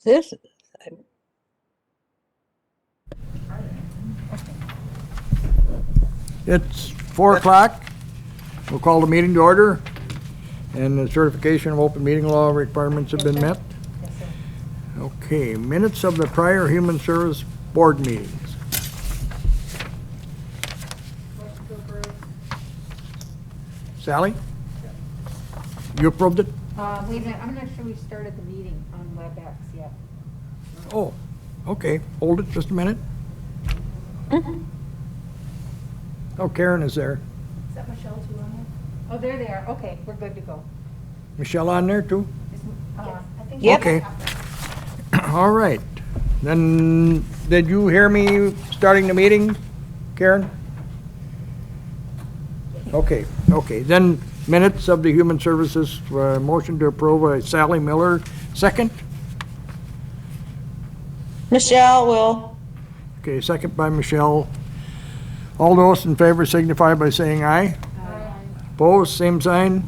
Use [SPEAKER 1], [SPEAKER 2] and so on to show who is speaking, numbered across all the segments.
[SPEAKER 1] This,
[SPEAKER 2] It's 4 o'clock. We'll call the meeting to order. And the certification of open meeting law requirements have been met. Okay, minutes of the prior Human Service Board meetings. Sally? You approved it?
[SPEAKER 3] Wait a minute, I'm not sure we started the meeting on WebEx yet.
[SPEAKER 2] Oh, okay. Hold it just a minute. Oh, Karen is there.
[SPEAKER 3] Is that Michelle too on there? Oh, there they are. Okay, we're good to go.
[SPEAKER 2] Michelle on there too?
[SPEAKER 3] I think
[SPEAKER 1] Yep.
[SPEAKER 2] Okay. All right. Then, did you hear me starting the meeting, Karen? Okay. Then minutes of the Human Services, motion to approve by Sally Miller, second.
[SPEAKER 1] Michelle will.
[SPEAKER 2] Okay, second by Michelle. All those in favor signify by saying aye. Opposed, same sign.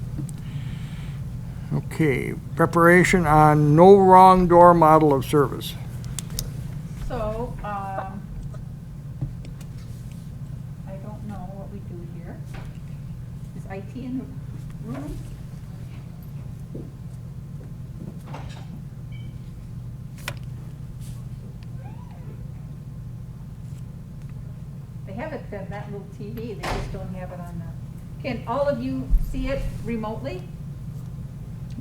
[SPEAKER 2] Okay, preparation on no wrong door model of service.
[SPEAKER 3] So, I don't know what we do here. Is IT in the room? They have it on that little TV, they just don't have it on the, can all of you see it remotely?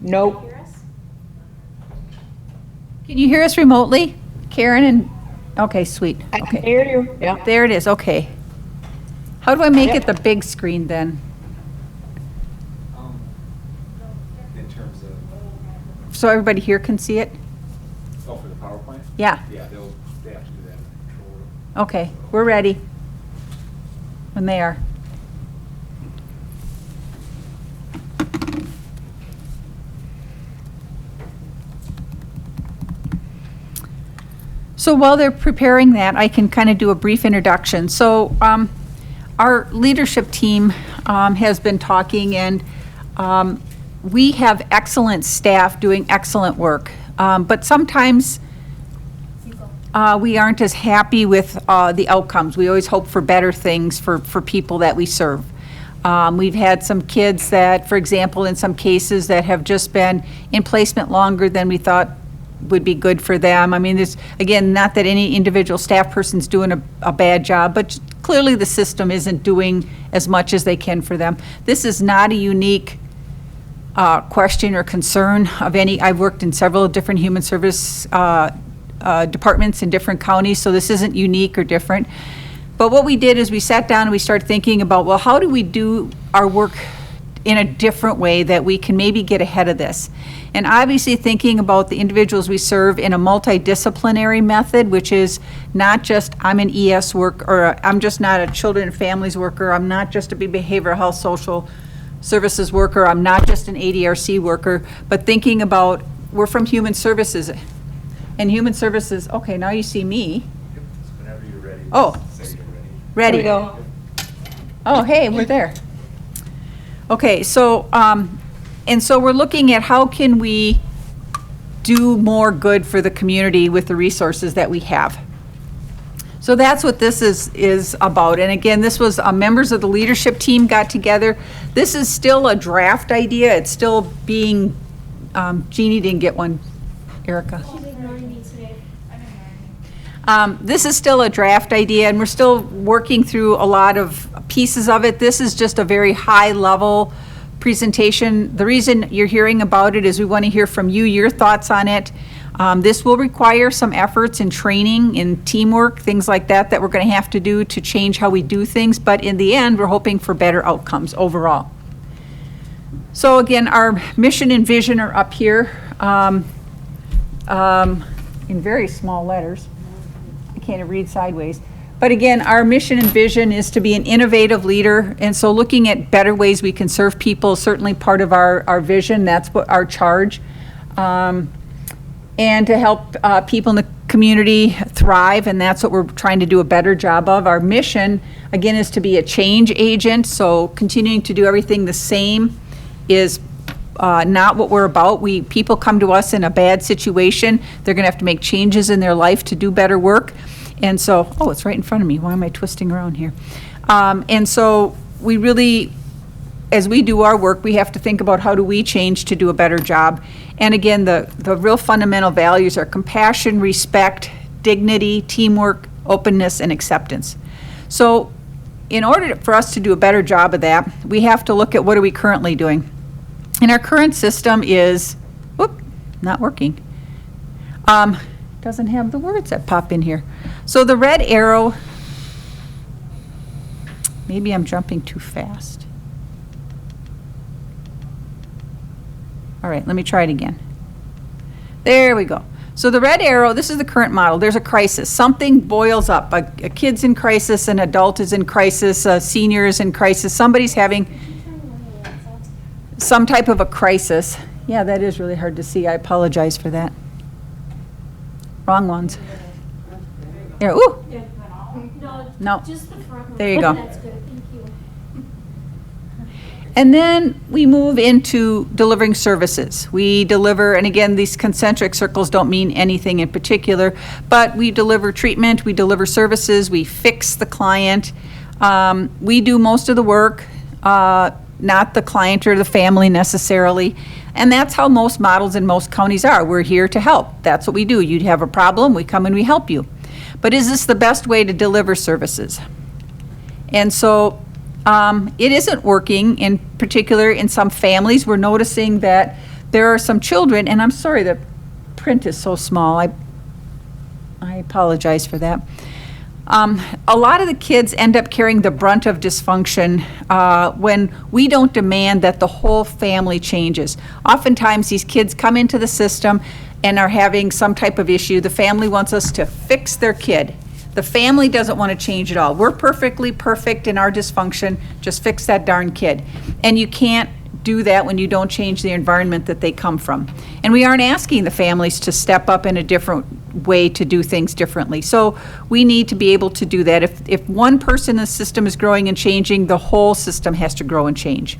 [SPEAKER 1] Nope.
[SPEAKER 3] Can you hear us remotely? Karen and, okay, sweet,
[SPEAKER 1] I can
[SPEAKER 3] okay.
[SPEAKER 1] hear you. Yeah.
[SPEAKER 3] There it is, okay. How do I make
[SPEAKER 1] Yep.
[SPEAKER 3] it the big screen then?
[SPEAKER 4] In terms of,
[SPEAKER 3] So everybody here can see it?
[SPEAKER 4] oh, for the PowerPoint?
[SPEAKER 3] Yeah,
[SPEAKER 4] Yeah, they have to do that in the control room.
[SPEAKER 3] okay, we're ready. When they are. So while they're preparing that, I can kind of do a brief introduction. So our leadership team has been talking, and we have excellent staff doing excellent work. But sometimes we aren't as happy with the outcomes. We always hope for better things for people that we serve. We've had some kids that, for example, in some cases that have just been in placement longer than we thought would be good for them. I mean, there's, again, not that any individual staff person's doing a bad job, but clearly the system isn't doing as much as they can for them. This is not a unique question or concern of any. I've worked in several different human service departments in different counties, so this isn't unique or different. But what we did is we sat down and we started thinking about, well, how do we do our work in a different way that we can maybe get ahead of this? And obviously thinking about the individuals we serve in a multidisciplinary method, which is not just I'm an ES worker, or I'm just not a children and families worker, I'm not just a behavioral health social services worker, I'm not just an ADRC worker, but thinking about, we're from human services. And human services, okay, now you see me.
[SPEAKER 4] Whenever you're ready.
[SPEAKER 3] Oh.
[SPEAKER 4] Say you're
[SPEAKER 3] Ready.
[SPEAKER 4] ready.
[SPEAKER 1] There we go.
[SPEAKER 3] Oh, hey, we're there. Okay, so, and so we're looking at how can we do more good for the community with the resources that we have. So that's what this is about. And again, this was members of the leadership team got together. This is still a draft idea. It's still being, Jeannie didn't get one, Erica.
[SPEAKER 5] She's ignoring me today. I'm ignoring me.
[SPEAKER 3] This is still a draft idea, and we're still working through a lot of pieces of it. This is just a very high-level presentation. The reason you're hearing about it is we want to hear from you, your thoughts on it. This will require some efforts in training, in teamwork, things like that, that we're going to have to do to change how we do things. But in the end, we're hoping for better outcomes overall. So again, our mission and vision are up here in very small letters. I can't read sideways. But again, our mission and vision is to be an innovative leader, and so looking at better ways we can serve people is certainly part of our vision. That's what our charge. And to help people in the community thrive, and that's what we're trying to do a better job of. Our mission, again, is to be a change agent, so continuing to do everything the same is not what we're about. People come to us in a bad situation. They're going to have to make changes in their life to do better work. And so, oh, it's right in front of me. Why am I twisting around here? And so we really, as we do our work, we have to think about how do we change to do a better job. And again, the real fundamental values are compassion, respect, dignity, teamwork, openness, and acceptance. So in order for us to do a better job of that, we have to look at what are we currently doing. And our current system is, whoop, not working. Doesn't have the words that pop in here. So the red arrow, maybe I'm jumping too fast. All right, let me try it again. There we go. So the red arrow, this is the current model. There's a crisis. Something boils up. A kid's in crisis, an adult is in crisis, a senior is in crisis. Somebody's having some type of a crisis. Yeah, that is really hard to see. I apologize for that. Wrong ones. Here, ooh. No.
[SPEAKER 5] Just the front one.
[SPEAKER 3] There you go.
[SPEAKER 5] That's good, thank you.
[SPEAKER 3] And then we move into delivering services. We deliver, and again, these concentric circles don't mean anything in particular, but we deliver treatment, we deliver services, we fix the client. We do most of the work, not the client or the family necessarily. And that's how most models in most counties are. We're here to help. That's what we do. You'd have a problem, we come and we help you. But is this the best way to deliver services? And so it isn't working, in particular in some families. We're noticing that there are some children, and I'm sorry, the print is so small. I apologize for that. A lot of the kids end up carrying the brunt of dysfunction when we don't demand that the whole family changes. Oftentimes, these kids come into the system and are having some type of issue. The family wants us to fix their kid. The family doesn't want to change at all. We're perfectly perfect in our dysfunction. Just fix that darn kid. And you can't do that when you don't change the environment that they come from. And we aren't asking the families to step up in a different way to do things differently. So we need to be able to do that. If one person in the system is growing and changing, the whole system has to grow and change.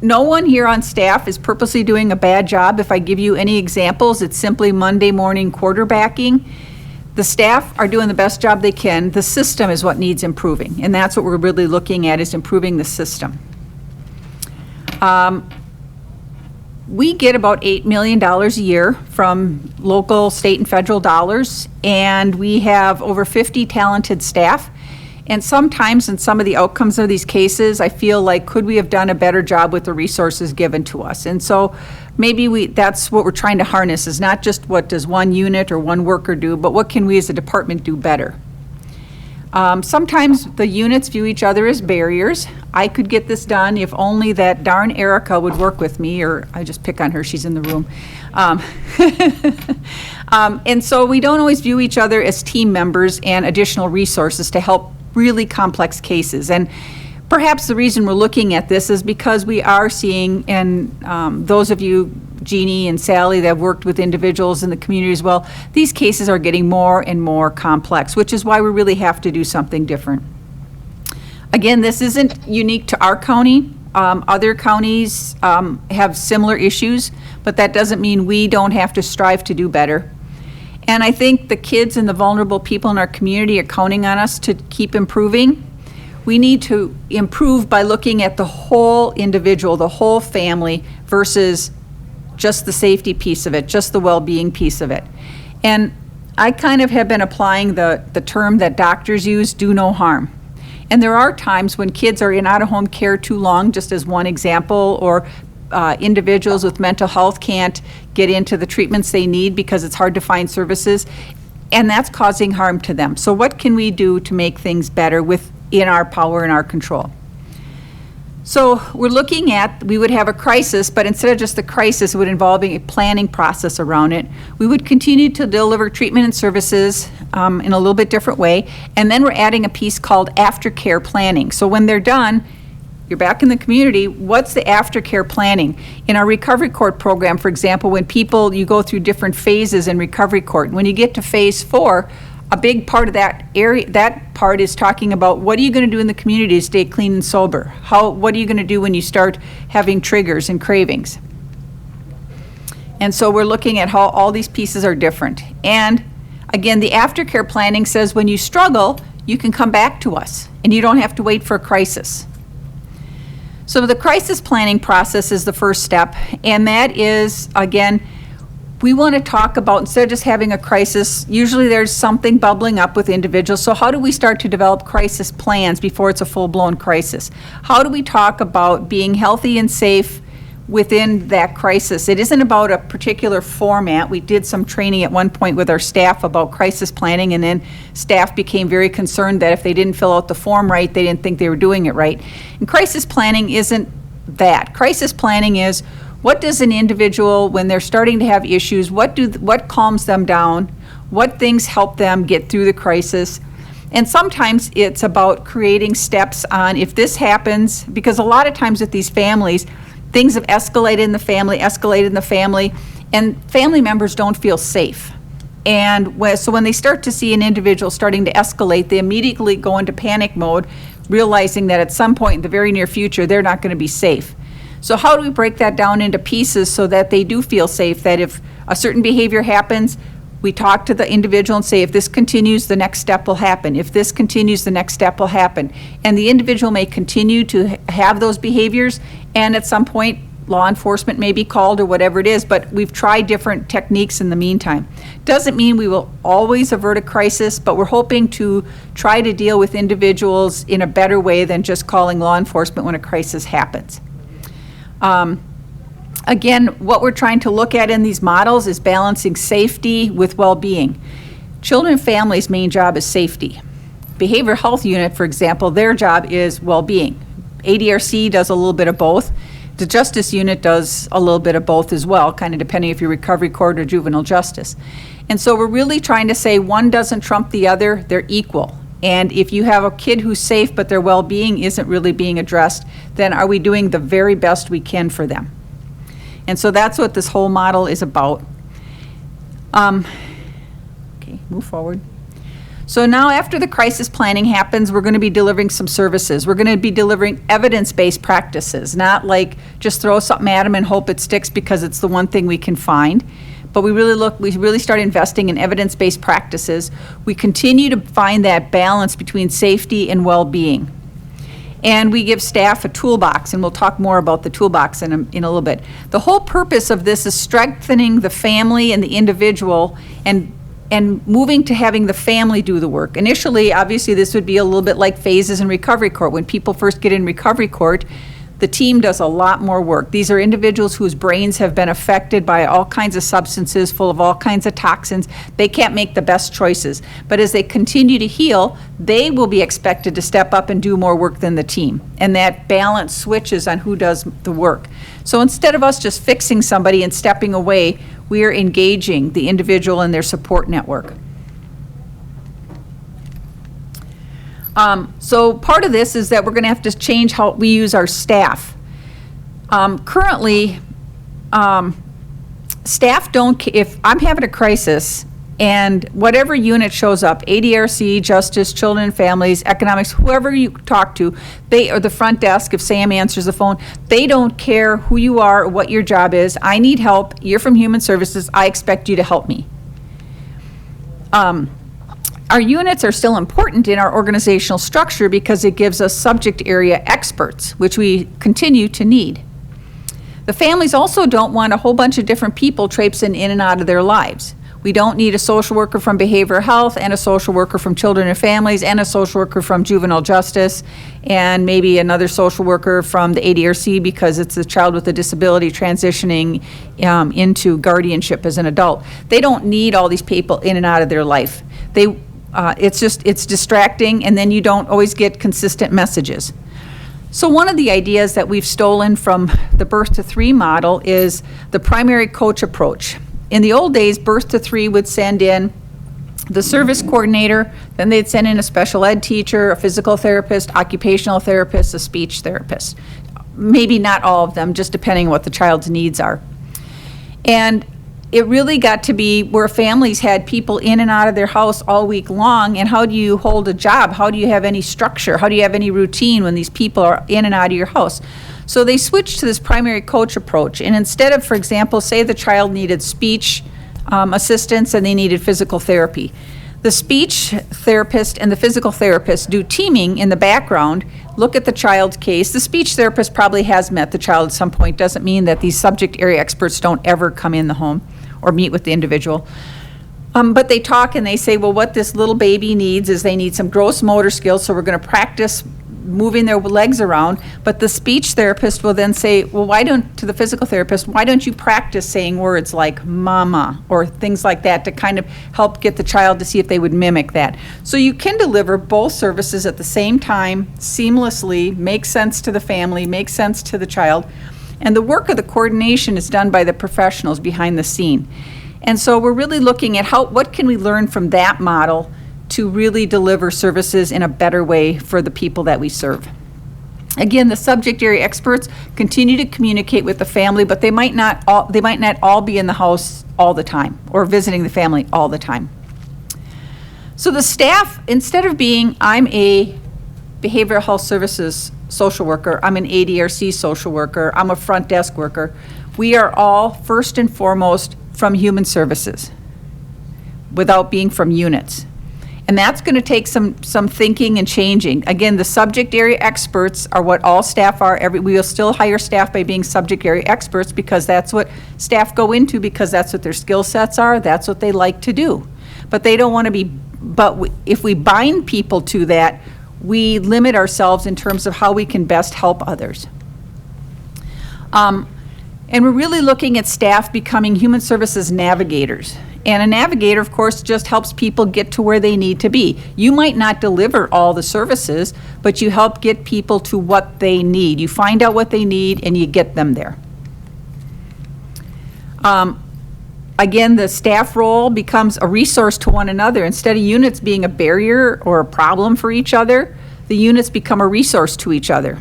[SPEAKER 3] No one here on staff is purposely doing a bad job. If I give you any examples, it's simply Monday morning quarterbacking. The staff are doing the best job they can. The system is what needs improving, and that's what we're really looking at, is improving the system. We get about $8 million a year from local, state, and federal dollars, and we have over 50 talented staff. And sometimes in some of the outcomes of these cases, I feel like, could we have done a better job with the resources given to us? And so maybe that's what we're trying to harness, is not just what does one unit or one worker do, but what can we as a department do better? Sometimes the units view each other as barriers. I could get this done if only that darn Erica would work with me, or I just pick on her, she's in the room. And so we don't always view each other as team members and additional resources to help really complex cases. And perhaps the reason we're looking at this is because we are seeing, and those of you, Jeannie and Sally, that have worked with individuals in the community as well, these cases are getting more and more complex, which is why we really have to do something different. Again, this isn't unique to our county. Other counties have similar issues, but that doesn't mean we don't have to strive to do better. And I think the kids and the vulnerable people in our community are counting on us to keep improving. We need to improve by looking at the whole individual, the whole family, versus just the safety piece of it, just the well-being piece of it. And I kind of have been applying the term that doctors use, do no harm. And there are times when kids are in out-of-home care too long, just as one example, or individuals with mental health can't get into the treatments they need because it's hard to find services, and that's causing harm to them. So what can we do to make things better within our power and our control? So we're looking at, we would have a crisis, but instead of just the crisis, it would involve a planning process around it. We would continue to deliver treatment and services in a little bit different way, and then we're adding a piece called aftercare planning. So when they're done, you're back in the community, what's the aftercare planning? In our recovery court program, for example, when you go through different phases in recovery court, when you get to phase 4, a big part of that area, that part is talking about what are you going to do in the community to stay clean and sober? What are you going to do when you start having triggers and cravings? And so we're looking at how all these pieces are different. And again, the aftercare planning says when you struggle, you can come back to us and you don't have to wait for a crisis. So the crisis planning process is the first step, and that is, again, we want to talk about, instead of just having a crisis, usually there's something bubbling up with individuals. So how do we start to develop crisis plans before it's a full-blown crisis? How do we talk about being healthy and safe within that crisis? It isn't about a particular format. We did some training at one point with our staff about crisis planning, and then staff became very concerned that if they didn't fill out the form right, they didn't think they were doing it right. And crisis planning isn't that. Crisis planning is, what does an individual, when they're starting to have issues, what calms them down? What things help them get through the crisis? And sometimes it's about creating steps on if this happens, because a lot of times with these families, things have escalated in the family, and family members don't feel safe. And so when they start to see an individual starting to escalate, they immediately go into panic mode, realizing that at some point in the very near future, they're not going to be safe. So how do we break that down into pieces so that they do feel safe, that if a certain behavior happens, we talk to the individual and say, if this continues, the next step will happen. If this continues, the next step will happen. And the individual may continue to have those behaviors, and at some point, law enforcement may be called or whatever it is, but we've tried different techniques in the meantime. Doesn't mean we will always avert a crisis, but we're hoping to try to deal with individuals in a better way than just calling law enforcement when a crisis happens. Again, what we're trying to look at in these models is balancing safety with well-being. Children and families' main job is safety. Behavioral health unit, for example, their job is well-being. ADRC does a little bit of both. The justice unit does a little bit of both as well, kind of depending if you're recovery court or juvenile justice. And so we're really trying to say one doesn't trump the other, they're equal. And if you have a kid who's safe but their well-being isn't really being addressed, then are we doing the very best we can for them? And so that's what this whole model is about. Okay, move forward. So now after the crisis planning happens, we're going to be delivering some services. We're going to be delivering evidence-based practices, not like just throw something at them and hope it sticks because it's the one thing we can find. But we really start investing in evidence-based practices. We continue to find that balance between safety and well-being. And we give staff a toolbox, and we'll talk more about the toolbox in a little bit. The whole purpose of this is strengthening the family and the individual and moving to having the family do the work. Initially, obviously, this would be a little bit like phases in recovery court. When people first get in recovery court, the team does a lot more work. These are individuals whose brains have been affected by all kinds of substances, full of all kinds of toxins. They can't make the best choices. But as they continue to heal, they will be expected to step up and do more work than the team. And that balance switches on who does the work. So instead of us just fixing somebody and stepping away, we are engaging the individual in their support network. So part of this is that we're going to have to change how we use our staff. Currently, staff don't, if I'm having a crisis and whatever unit shows up, ADRC, Justice, Children and Families, Economics, whoever you talk to, they or the front desk, if Sam answers the phone, they don't care who you are or what your job is. I need help. You're from Human Services. I expect you to help me. Our units are still important in our organizational structure because it gives us subject area experts, which we continue to need. The families also don't want a whole bunch of different people traipsing in and out of their lives. We don't need a social worker from behavioral health and a social worker from children and families and a social worker from juvenile justice and maybe another social worker from the ADRC because it's a child with a disability transitioning into guardianship as an adult. They don't need all these people in and out of their life. It's distracting, and then you don't always get consistent messages. So one of the ideas that we've stolen from the birth to 3 model is the primary coach approach. In the old days, birth to 3 would send in the service coordinator, then they'd send in a special ed teacher, a physical therapist, occupational therapist, a speech therapist. Maybe not all of them, just depending on what the child's needs are. And it really got to be where families had people in and out of their house all week long, and how do you hold a job? How do you have any structure? How do you have any routine when these people are in and out of your house? So they switched to this primary coach approach, and instead of, for example, say the child needed speech assistance and they needed physical therapy, the speech therapist and the physical therapist do teaming in the background, look at the child's case. The speech therapist probably has met the child at some point. Doesn't mean that these subject area experts don't ever come in the home or meet with the individual. But they talk and they say, well, what this little baby needs is they need some gross motor skills, so we're going to practice moving their legs around. But the speech therapist will then say, well, to the physical therapist, why don't you practice saying words like mama or things like that to kind of help get the child to see if they would mimic that. So you can deliver both services at the same time, seamlessly, make sense to the family, make sense to the child. And the work of the coordination is done by the professionals behind the scene. And so we're really looking at what can we learn from that model to really deliver services in a better way for the people that we serve. Again, the subject area experts continue to communicate with the family, but they might not all be in the house all the time or visiting the family all the time. So the staff, instead of being, I'm a behavioral health services social worker, I'm an ADRC social worker, I'm a front desk worker, we are all first and foremost from human services without being from units. And that's going to take some thinking and changing. Again, the subject area experts are what all staff are. We will still hire staff by being subject area experts because that's what staff go into, because that's what their skill sets are, that's what they like to do. But they don't want to be, if we bind people to that, we limit ourselves in terms of how we can best help others. And we're really looking at staff becoming human services navigators. And a navigator, of course, just helps people get to where they need to be. You might not deliver all the services, but you help get people to what they need. You find out what they need and you get them there. Again, the staff role becomes a resource to one another. Instead of units being a barrier or a problem for each other, the units become a resource to each other.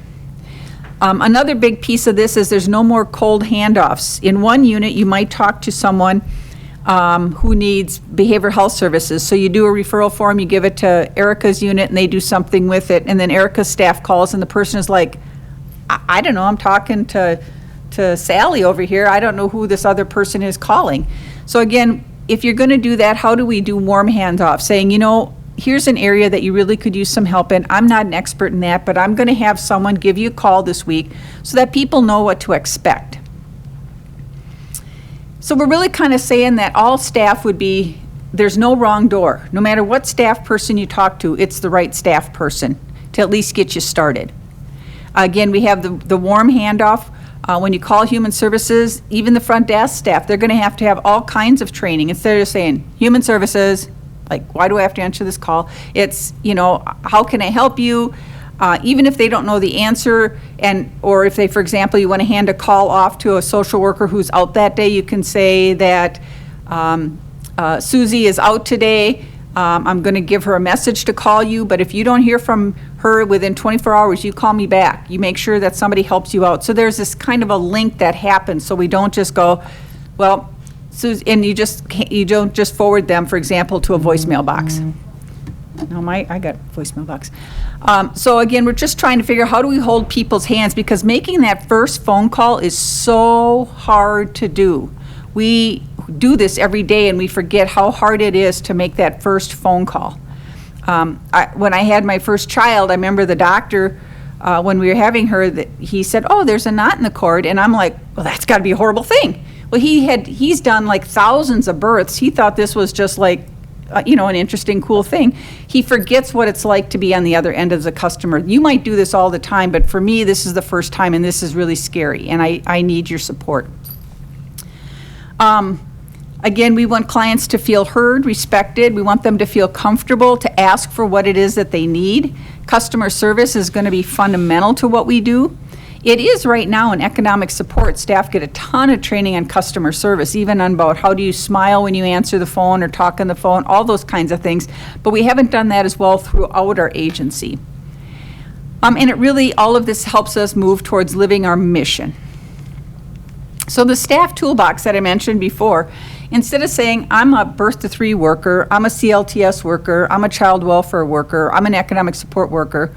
[SPEAKER 3] Another big piece of this is there's no more cold handoffs. In one unit, you might talk to someone who needs behavioral health services. So you do a referral form, you give it to Erica's unit, and they do something with it, and then Erica's staff calls, and the person is like, I don't know, I'm talking to Sally over here. I don't know who this other person is calling. So again, if you're going to do that, how do we do warm handoffs? Saying, here's an area that you really could use some help in. I'm not an expert in that, but I'm going to have someone give you a call this week so that people know what to expect. So we're really kind of saying that all staff would be, there's no wrong door. No matter what staff person you talk to, it's the right staff person to at least get you started. Again, we have the warm handoff. When you call human services, even the front desk staff, they're going to have all kinds of training. Instead of just saying, human services, like, why do I have to answer this call? It's, how can I help you? Even if they don't know the answer, or if they, for example, you want to hand a call off to a social worker who's out that day, you can say that Susie is out today. I'm going to give her a message to call you, but if you don't hear from her within 24 hours, you call me back. You make sure that somebody helps you out. So there's this kind of a link that happens, so we don't just go, well, Susie, and you don't just forward them, for example, to a voicemail box. No, I got voicemail box. So again, we're just trying to figure out how do we hold people's hands, because making that first phone call is so hard to do. We do this every day and we forget how hard it is to make that first phone call. When I had my first child, I remember the doctor, when we were having her, he said, oh, there's a knot in the cord. And I'm like, well, that's got to be a horrible thing. Well, he's done like thousands of births. He thought this was just like, an interesting, cool thing. He forgets what it's like to be on the other end as a customer. You might do this all the time, but for me, this is the first time, and this is really scary, and I need your support. Again, we want clients to feel heard, respected. We want them to feel comfortable to ask for what it is that they need. Customer service is going to be fundamental to what we do. It is right now in economic support. Staff get a ton of training on customer service, even on about how do you smile when you answer the phone or talk on the phone, all those kinds of things. But we haven't done that as well throughout our agency. And it really, all of this helps us move towards living our mission. So the staff toolbox that I mentioned before, instead of saying, I'm a birth to 3 worker, I'm a CLTS worker, I'm a child welfare worker, I'm an economic support worker,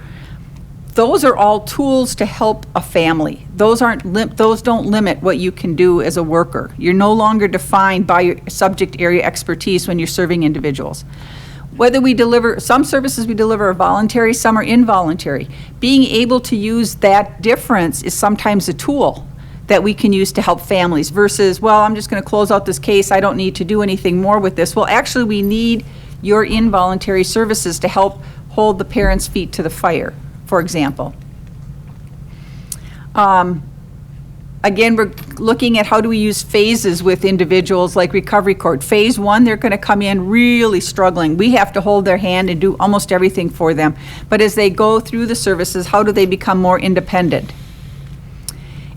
[SPEAKER 3] those are all tools to help a family. Those don't limit what you can do as a worker. You're no longer defined by your subject area expertise when you're serving individuals. Whether we deliver, some services we deliver are voluntary, some are involuntary. Being able to use that difference is sometimes a tool that we can use to help families versus, well, I'm just going to close out this case, I don't need to do anything more with this. Well, actually, we need your involuntary services to help hold the parents' feet to the fire, for example. Again, we're looking at how do we use phases with individuals like recovery court. Phase 1, they're going to come in really struggling. We have to hold their hand and do almost everything for them. But as they go through the services, how do they become more independent?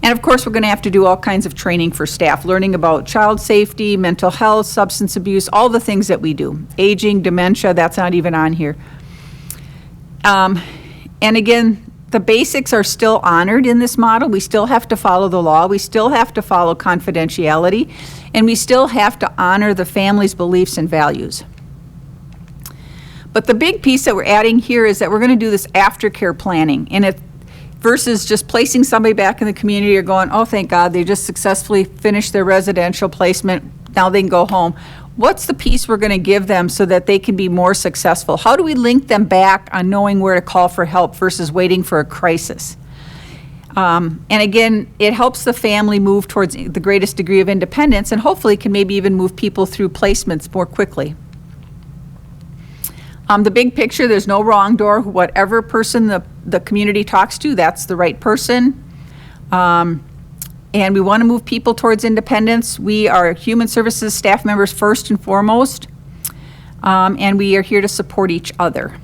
[SPEAKER 3] And of course, we're going to have to do all kinds of training for staff, learning about child safety, mental health, substance abuse, all the things that we do. Aging, dementia, that's not even on here. And again, the basics are still honored in this model. We still have to follow the law. We still have to follow confidentiality. And we still have to honor the family's beliefs and values. But the big piece that we're adding here is that we're going to do this aftercare planning. And it versus just placing somebody back in the community or going, oh, thank God, they just successfully finished their residential placement, now they can go home. What's the piece we're going to give them so that they can be more successful? How do we link them back on knowing where to call for help versus waiting for a crisis? And again, it helps the family move towards the greatest degree of independence and hopefully can maybe even move people through placements more quickly. The big picture, there's no wrong door. Whatever person the community talks to, that's the right person. And we want to move people towards independence. We are human services staff members first and foremost, and we are here to support each other.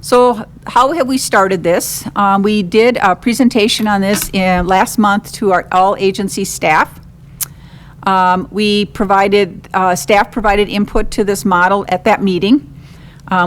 [SPEAKER 3] So how have we started this? We did a presentation on this last month to our all agency staff. We provided, staff provided input to this model at that meeting.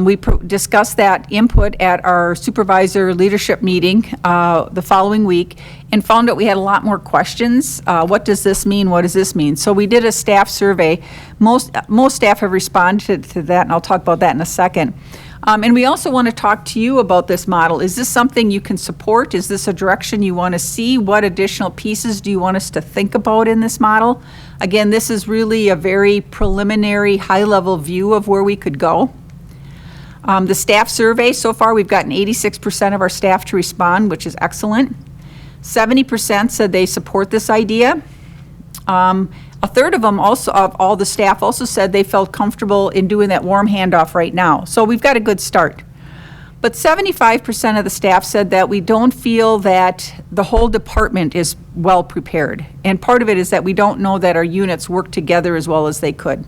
[SPEAKER 3] We discussed that input at our supervisor leadership meeting the following week and found out we had a lot more questions. What does this mean? What does this mean? So we did a staff survey. Most staff have responded to that, and I'll talk about that in a second. And we also want to talk to you about this model. Is this something you can support? Is this a direction you want to see? What additional pieces do you want us to think about in this model? Again, this is really a very preliminary, high-level view of where we could go. The staff survey, so far we've gotten 86% of our staff to respond, which is excellent. 70% said they support this idea. A third of them also, of all the staff, also said they felt comfortable in doing that warm handoff right now. So we've got a good start. But 75% of the staff said that we don't feel that the whole department is well prepared. And part of it is that we don't know that our units work together as well as they could.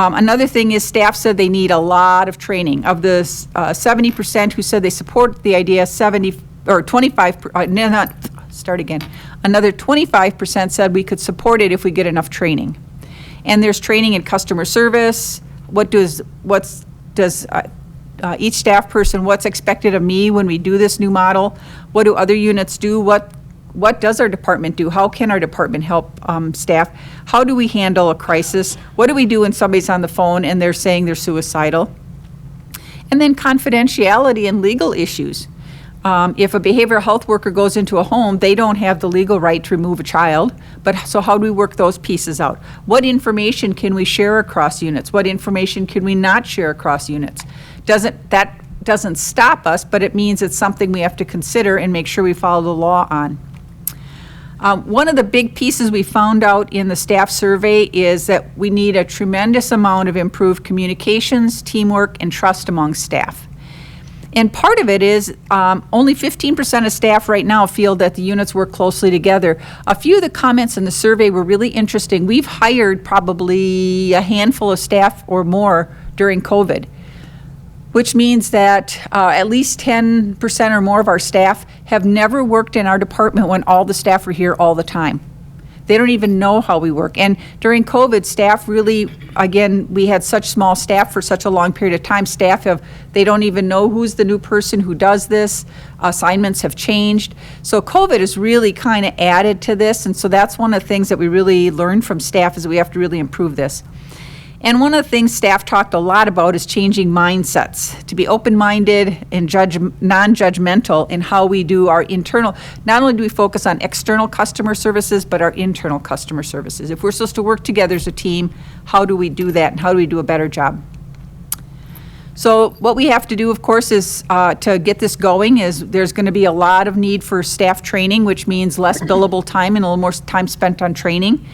[SPEAKER 3] Another thing is staff said they need a lot of training. Of the 70% who said they support the idea, 25% said we could support it if we get enough training. And there's training in customer service. Each staff person, what's expected of me when we do this new model? What do other units do? What does our department do? How can our department help staff? How do we handle a crisis? What do we do when somebody's on the phone and they're saying they're suicidal? And then confidentiality and legal issues. If a behavioral health worker goes into a home, they don't have the legal right to remove a child. But so how do we work those pieces out? What information can we share across units? What information can we not share across units? That doesn't stop us, but it means it's something we have to consider and make sure we follow the law on. One of the big pieces we found out in the staff survey is that we need a tremendous amount of improved communications, teamwork, and trust among staff. And part of it is only 15% of staff right now feel that the units work closely together. A few of the comments in the survey were really interesting. We've hired probably a handful of staff or more during COVID, which means that at least 10% or more of our staff have never worked in our department when all the staff were here all the time. They don't even know how we work. And during COVID, staff really, again, we had such small staff for such a long period of time. They don't even know who's the new person who does this. Assignments have changed. So COVID has really kind of added to this. And so that's one of the things that we really learned from staff is that we have to really improve this. And one of the things staff talked a lot about is changing mindsets, to be open-minded and non-judgmental in how we do our internal. Not only do we focus on external customer services, but our internal customer services. If we're supposed to work together as a team, how do we do that and how do we do a better job? So what we have to do, of course, is to get this going is there's going to be a lot of need for staff training, which means less billable time and a little more time spent on training.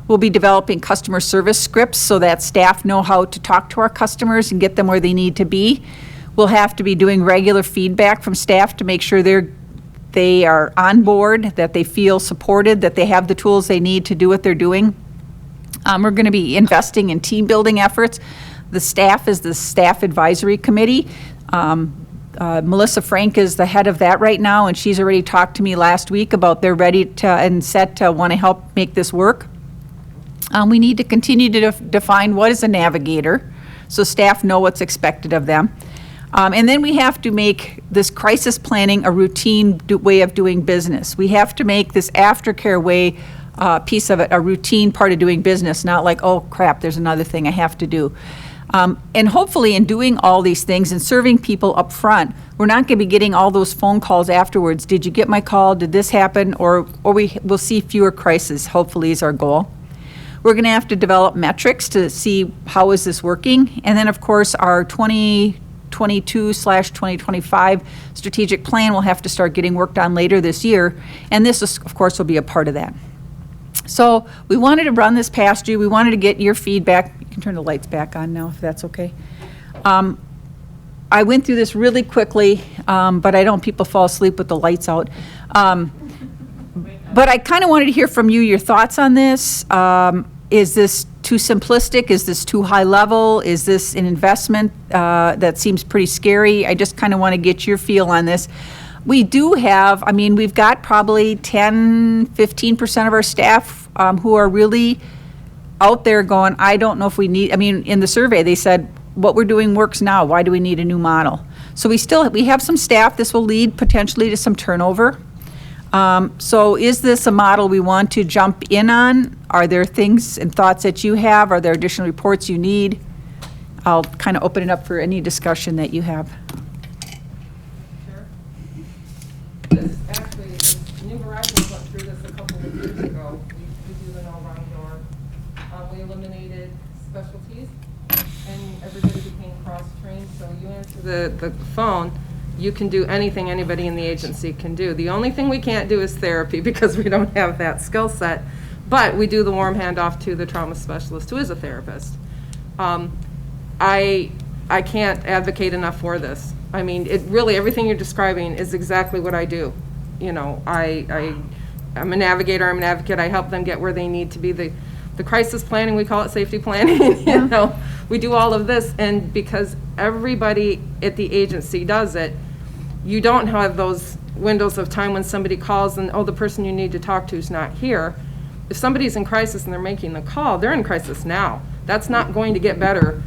[SPEAKER 3] We'll be developing customer service scripts so that staff know how to talk to our customers and get them where they need to be. We'll have to be doing regular feedback from staff to make sure they are on board, that they feel supported, that they have the tools they need to do what they're doing. We're going to be investing in team building efforts. The staff is the staff advisory committee. Melissa Frank is the head of that right now, and she's already talked to me last week about they're ready to and set to want to help make this work. We need to continue to define what is a navigator, so staff know what's expected of them. And then we have to make this crisis planning a routine way of doing business. We have to make this aftercare way piece of it a routine part of doing business, not like, oh crap, there's another thing I have to do. And hopefully in doing all these things and serving people up front, we're not going to be getting all those phone calls afterwards. Did you get my call? Did this happen? Or we'll see fewer crises, hopefully, is our goal. We're going to have to develop metrics to see how is this working. And then, of course, our 2022/2025 strategic plan will have to start getting worked on later this year. And this, of course, will be a part of that. So we wanted to run this past you. We wanted to get your feedback. You can turn the lights back on now if that's okay. I went through this really quickly, but I don't want people fall asleep with the lights out. But I kind of wanted to hear from you your thoughts on this. Is this too simplistic? Is this too high level? Is this an investment that seems pretty scary? I just kind of want to get your feel on this. We do have, we've got probably 10-15% of our staff who are really out there going, I don't know if we need, in the survey they said, what we're doing works now, why do we need a new model? So we have some staff. This will lead potentially to some turnover. So is this a model we want to jump in on? Are there things and thoughts that you have? Are there additional reports you need? I'll kind of open it up for any discussion that you have.
[SPEAKER 6] Sure. This actually, New Horizons went through this a couple of years ago. We do the no-wrong door. We eliminated specialties and everybody became cross-trained. So you answer the phone, you can do anything anybody in the agency can do. The only thing we can't do is therapy because we don't have that skill set. But we do the warm handoff to the trauma specialist who is a therapist. I can't advocate enough for this. It really, everything you're describing is exactly what I do. I'm a navigator, I'm an advocate, I help them get where they need to be. The crisis planning, we call it safety planning, we do all of this, and because everybody at the agency does it, you don't have those windows of time when somebody calls and, oh, the person you need to talk to is not here. If somebody's in crisis and they're making the call, they're in crisis now. That's not going to get better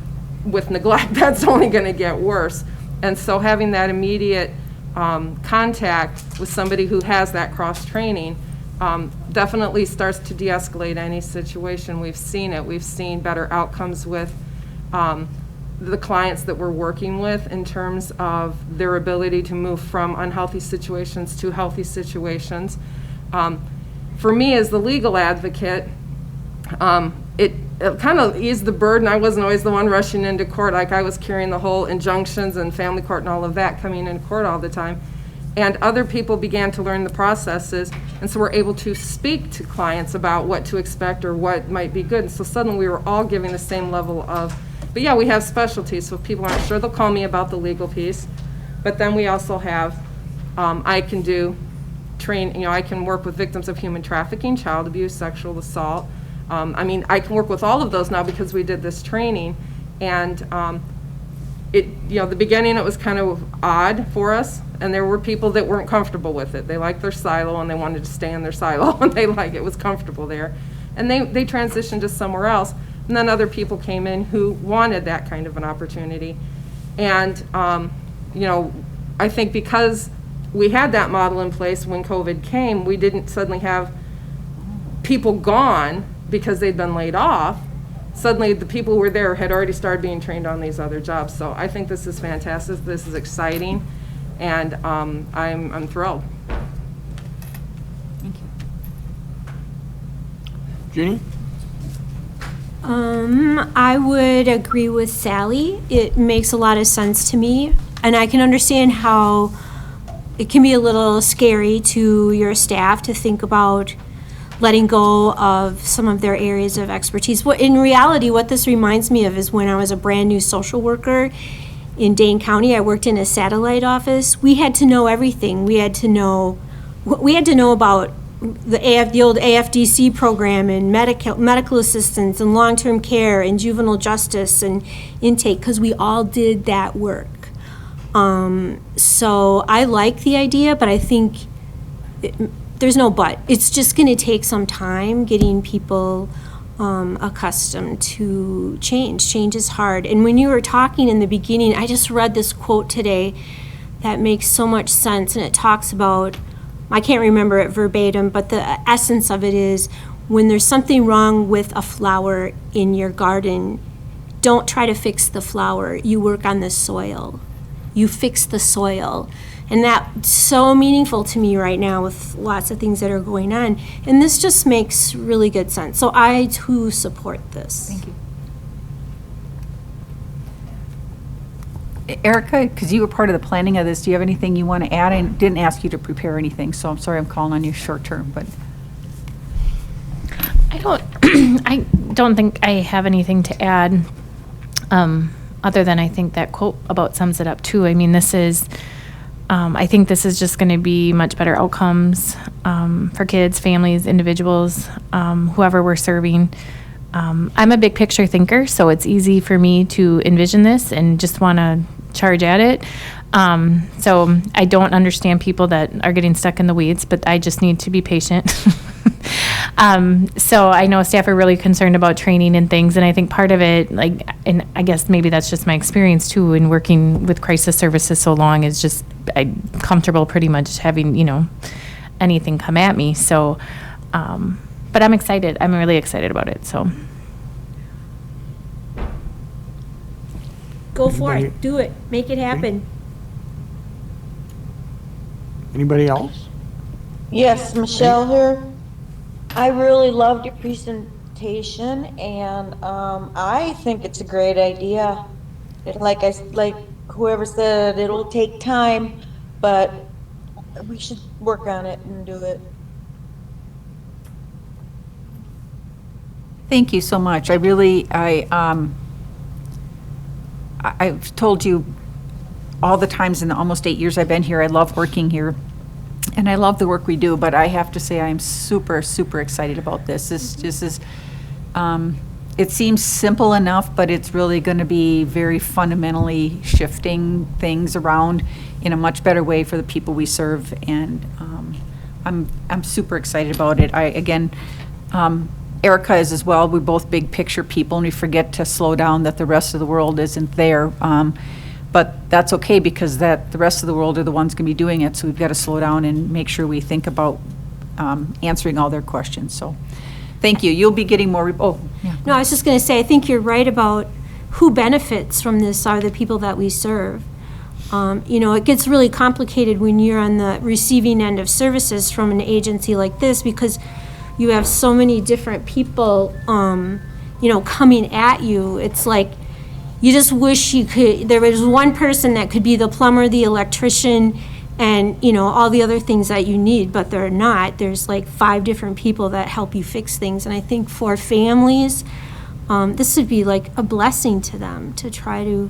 [SPEAKER 6] with neglect. That's only going to get worse. And so having that immediate contact with somebody who has that cross-training definitely starts to de-escalate any situation. We've seen it. We've seen better outcomes with the clients that we're working with in terms of their ability to move from unhealthy situations to healthy situations. For me as the legal advocate, it kind of eased the burden. I wasn't always the one rushing into court. Like I was carrying the whole injunctions and family court and all of that, coming into court all the time. And other people began to learn the processes, and so we're able to speak to clients about what to expect or what might be good. And so suddenly we were all giving the same level of, but yeah, we have specialties, so if people aren't sure, they'll call me about the legal piece. But then we also have, I can work with victims of human trafficking, child abuse, sexual assault. I can work with all of those now because we did this training. And the beginning, it was kind of odd for us, and there were people that weren't comfortable with it. They liked their silo, and they wanted to stay in their silo, and it was comfortable there. And they transitioned to somewhere else. And then other people came in who wanted that kind of an opportunity. And, I think because we had that model in place when COVID came, we didn't suddenly have people gone because they'd been laid off. Suddenly, the people who were there had already started being trained on these other jobs. So I think this is fantastic. This is exciting, and I'm thrilled.
[SPEAKER 3] Thank you.
[SPEAKER 2] Jeannie?
[SPEAKER 7] I would agree with Sally. It makes a lot of sense to me, and I can understand how it can be a little scary to your staff to think about letting go of some of their areas of expertise. In reality, what this reminds me of is when I was a brand new social worker in Dane County. I worked in a satellite office. We had to know everything. We had to know about the old AFDC program and medical assistance and long-term care and juvenile justice and intake, because we all did that work. So I like the idea, but I think there's no but. It's just going to take some time getting people accustomed to change. Change is hard. And when you were talking in the beginning, I just read this quote today that makes so much sense, and it talks about, I can't remember it verbatim, but the essence of it is, when there's something wrong with a flower in your garden, don't try to fix the flower. You work on the soil. You fix the soil. And that's so meaningful to me right now with lots of things that are going on. And this just makes really good sense. So I, too, support this.
[SPEAKER 3] Thank you. Erica, because you were part of the planning of this, do you have anything you want to add? I didn't ask you to prepare anything, so I'm sorry I'm calling on you short term, but.
[SPEAKER 8] I don't think I have anything to add, other than I think that quote about sums it up too. I mean, this is, I think this is just going to be much better outcomes for kids, families, individuals, whoever we're serving. I'm a big picture thinker, so it's easy for me to envision this and just want to charge at it. So I don't understand people that are getting stuck in the weeds, but I just need to be patient. So I know staff are really concerned about training and things, and I think part of it, and I guess maybe that's just my experience too in working with crisis services so long, is just I'm comfortable pretty much having, anything come at me. So, but I'm excited. I'm really excited about it, so.
[SPEAKER 7] Go for
[SPEAKER 2] Anybody?
[SPEAKER 7] it. Do it. Make it happen.
[SPEAKER 2] Anybody else?
[SPEAKER 1] Yes, Michelle here. I really loved your presentation, and I think it's a great idea. Like whoever said, it'll take time, but we should work on it and do it.
[SPEAKER 3] Thank you so much. I've told you all the times in the almost 8 years I've been here, I love working here, and I love the work we do, but I have to say I'm super, super excited about this. This is, it seems simple enough, but it's really going to be very fundamentally shifting things around in a much better way for the people we serve, and I'm super excited about it. Erica is as well. We're both big picture people, and we forget to slow down that the rest of the world isn't there. But that's okay, because the rest of the world are the ones going to be doing it, so we've got to slow down and make sure we think about answering all their questions. So thank you. You'll be getting more. Yeah.
[SPEAKER 7] No, I was just going to say, I think you're right about who benefits from this are the people that we serve. It gets really complicated when you're on the receiving end of services from an agency like this, because you have so many different people, coming at you. It's like, you just wish there was one person that could be the plumber, the electrician, and, all the other things that you need, but they're not. There's like 5 different people that help you fix things. And I think for families, this would be like a blessing to them to try to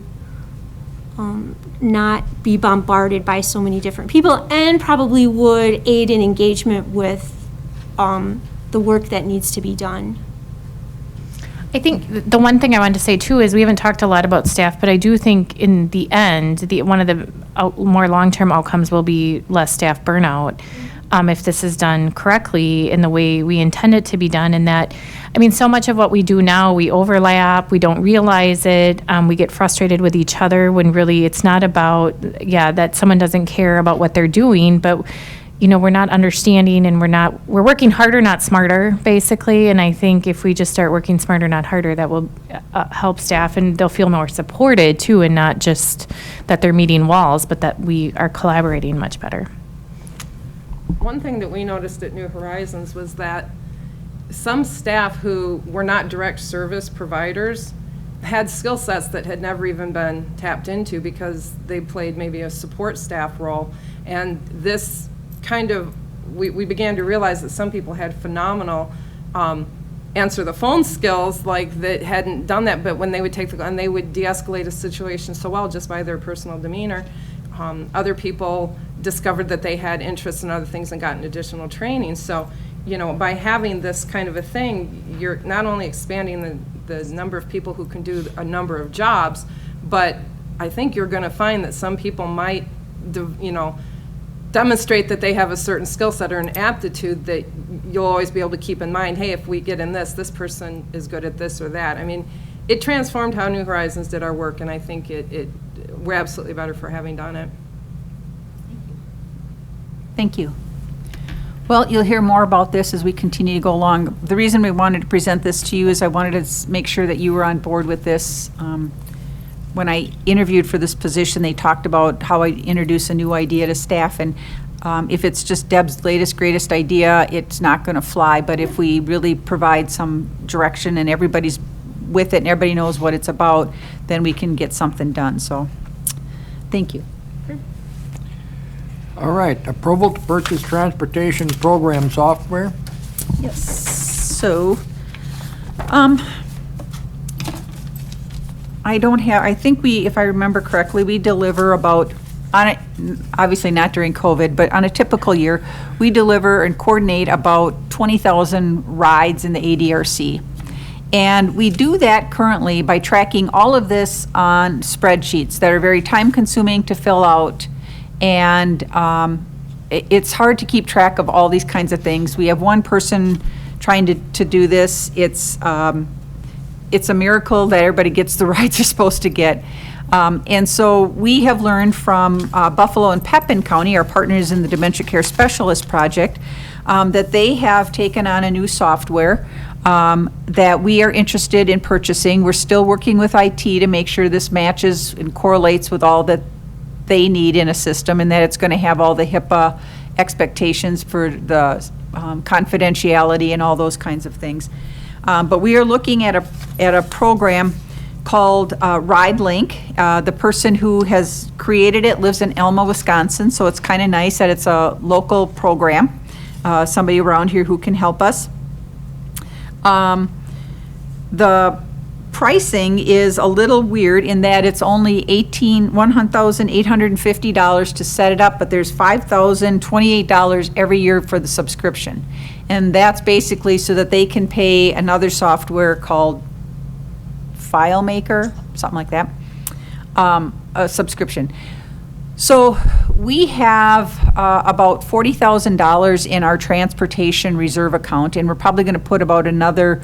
[SPEAKER 7] not be bombarded by so many different people, and probably would aid in engagement with the work that needs to be done.
[SPEAKER 8] I think the one thing I wanted to say too is we haven't talked a lot about staff, but I do think in the end, one of the more long-term outcomes will be less staff burnout if this is done correctly in the way we intend it to be done. And that, I mean, so much of what we do now, we overlap, we don't realize it, we get frustrated with each other when really it's not about, that someone doesn't care about what they're doing, but we're not understanding and we're working harder, not smarter, basically. And I think if we just start working smarter, not harder, that will help staff and they'll feel more supported too, and not just that they're meeting walls, but that we are collaborating much better.
[SPEAKER 6] One thing that we noticed at New Horizons was that some staff who were not direct service providers had skill sets that had never even been tapped into because they played maybe a support staff role. And this kind of, we began to realize that some people had phenomenal answer the phone skills, like that hadn't done that, but when they would and they would de-escalate a situation so well just by their personal demeanor. Other people discovered that they had interests in other things and gotten additional training. So, by having this kind of a thing, you're not only expanding the number of people who can do a number of jobs, but I think you're going to find that some people might, demonstrate that they have a certain skill set or an aptitude that you'll always be able to keep in mind, hey, if we get in this person is good at this or that. I mean, it transformed how New Horizons did our work, and I think we're absolutely better for having done it.
[SPEAKER 3] Thank you. Well, you'll hear more about this as we continue to go along. The reason we wanted to present this to you is I wanted to make sure that you were on board with this. When I interviewed for this position, they talked about how I introduce a new idea to staff, and if it's just Deb's latest, greatest idea, it's not going to fly. But if we really provide some direction and everybody's with it and everybody knows what it's about, then we can get something done. So, thank you.
[SPEAKER 2] All right, approval to purchase transportation program software.
[SPEAKER 3] Yes. So, I think if I remember correctly, we deliver about, obviously not during COVID, but on a typical year, we deliver and coordinate about 20,000 rides in the ADRC. And we do that currently by tracking all of this on spreadsheets that are very time-consuming to fill out. And it's hard to keep track of all these kinds of things. We have one person trying to do this. It's a miracle that everybody gets the rides they're supposed to get. And so we have learned from Buffalo and Pepin County, our partners in the Dementia Care Specialist Project, that they have taken on a new software that we are interested in purchasing. We're still working with IT to make sure this matches and correlates with all that they need in a system, and that it's going to have all the HIPAA expectations for the confidentiality and all those kinds of things. But we are looking at a program called RideLink. The person who has created it lives in Elma, Wisconsin, so it's kind of nice that it's a local program. Somebody around here who can help us. The pricing is a little weird in that it's only $1,850 to set it up, but there's $5,028 every year for the subscription. And that's basically so that they can pay another software called FileMaker, something like that, a subscription. So we have about $40,000 in our transportation reserve account, and we're probably going to put about another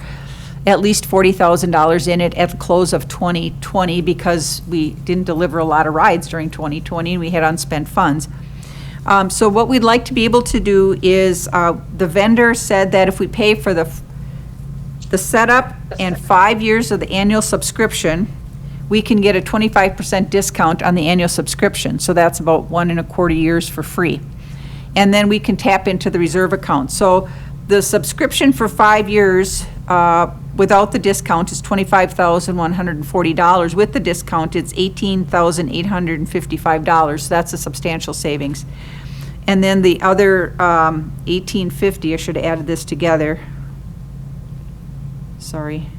[SPEAKER 3] at least $40,000 in it at the close of 2020 because we didn't deliver a lot of rides during 2020 and we had unspent funds. So what we'd like to be able to do is, the vendor said that if we pay for the setup and 5 years of the annual subscription, we can get a 25% discount on the annual subscription. So that's about 1.25 years for free. And then we can tap into the reserve account. So the subscription for 5 years without the discount is $25,140. With the discount, it's $18,855. So that's a substantial savings. And then the other $1,850, I should have added this together. Sorry.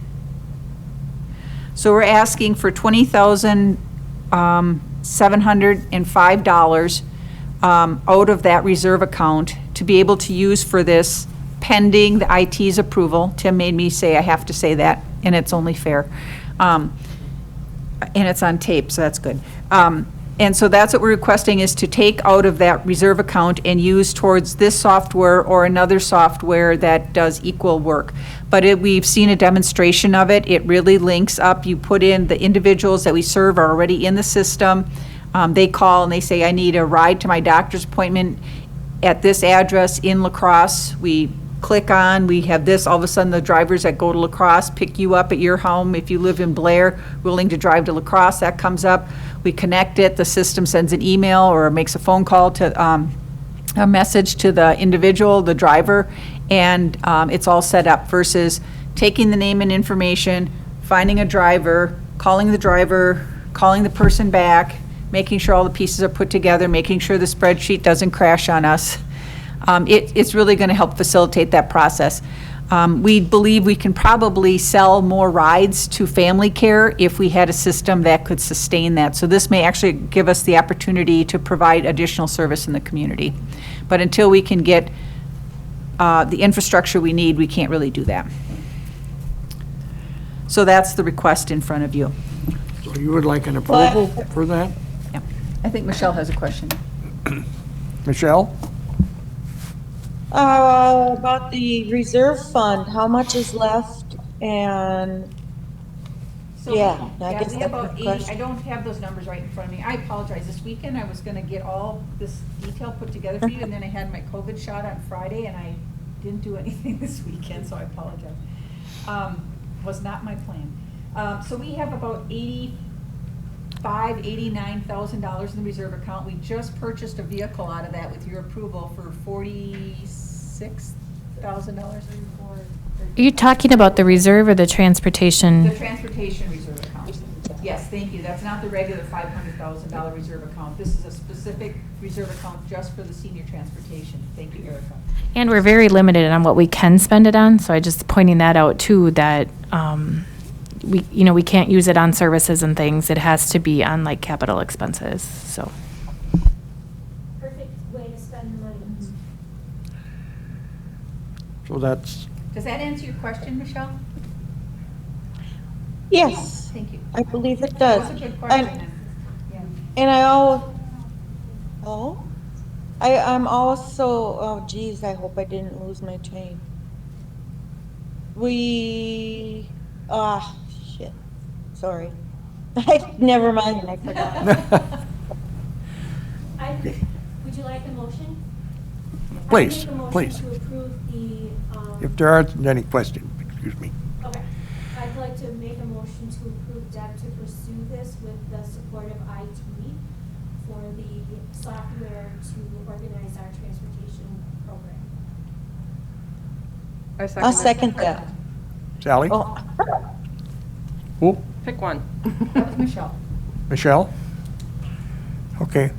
[SPEAKER 3] So we're asking for $20,705 out of that reserve account to be able to use for this pending the IT's approval. Tim made me say I have to say that. and it's only fair. And it's on tape, so that's good. And so that's what we're requesting, is to take out of that reserve account and use towards this software or another software that does equal work. But we've seen a demonstration of it. It really links up. You put in the individuals that we serve are already in the system. They call and they say, I need a ride to my doctor's appointment at this address in La Crosse. We click on, we have this, all of a sudden the drivers that go to La Crosse pick you up at your home. If you live in Blair, willing to drive to La Crosse, that comes up. We connect it, the system sends an email or makes a phone call to, a message to the individual, the driver, and it's all set up versus taking the name and information, finding a driver, calling the person back, making sure all the pieces are put together, making sure the spreadsheet doesn't crash on us. It's really going to help facilitate that process. We believe we can probably sell more rides to family care if we had a system that could sustain that. So this may actually give us the opportunity to provide additional service in the community. But until we can get the infrastructure we need, we can't really do that. So that's the request in front of you.
[SPEAKER 2] So you would like an approval for that?
[SPEAKER 3] Yeah. I think Michelle has a question.
[SPEAKER 2] Michelle?
[SPEAKER 1] About the reserve fund, how much is left? And, yeah, I guess
[SPEAKER 3] we
[SPEAKER 1] that's
[SPEAKER 3] have about
[SPEAKER 1] the
[SPEAKER 3] 80,
[SPEAKER 1] question.
[SPEAKER 3] I don't have those numbers right in front of me. I apologize. This weekend, I was gonna get all this detail put together for you, and then I had my COVID shot on Friday, and I didn't do anything this weekend, so I apologize. Was not my plan. So we have about $89,000 in the reserve account. We just purchased a vehicle out of that with your approval for $46,000.
[SPEAKER 8] Are you talking about the reserve or the transportation?
[SPEAKER 3] The transportation reserve account. Yes, thank you. That's not the regular $500,000 reserve account. This is a specific reserve account just for the senior transportation. Thank you, Erica.
[SPEAKER 8] And we're very limited on what we can spend it on, so I just pointing that out too, that we can't use it on services and things. It has to be on like capital expenses, so.
[SPEAKER 7] Perfect way to spend the money.
[SPEAKER 2] So that's,
[SPEAKER 3] Does that answer your question, Michelle?
[SPEAKER 1] Yes,
[SPEAKER 3] Thank you.
[SPEAKER 1] I believe it
[SPEAKER 3] That
[SPEAKER 1] does.
[SPEAKER 3] was a good question.
[SPEAKER 1] And,
[SPEAKER 3] Yeah.
[SPEAKER 1] and I'm also, oh geez, I hope I didn't lose my train. Shit, sorry. Never mind, I forgot.
[SPEAKER 7] Would you like a motion?
[SPEAKER 2] please,
[SPEAKER 7] I make a motion
[SPEAKER 2] please.
[SPEAKER 7] to approve the,
[SPEAKER 2] If there aren't any questions, excuse me.
[SPEAKER 7] okay. I'd like to make a motion to approve Deb to pursue this with the support of IT for the software to organize our transportation program.
[SPEAKER 1] I'll second that.
[SPEAKER 2] Sally?
[SPEAKER 1] Oh,
[SPEAKER 2] Who?
[SPEAKER 6] Pick one.
[SPEAKER 3] That was Michelle.
[SPEAKER 2] Michelle? Okay.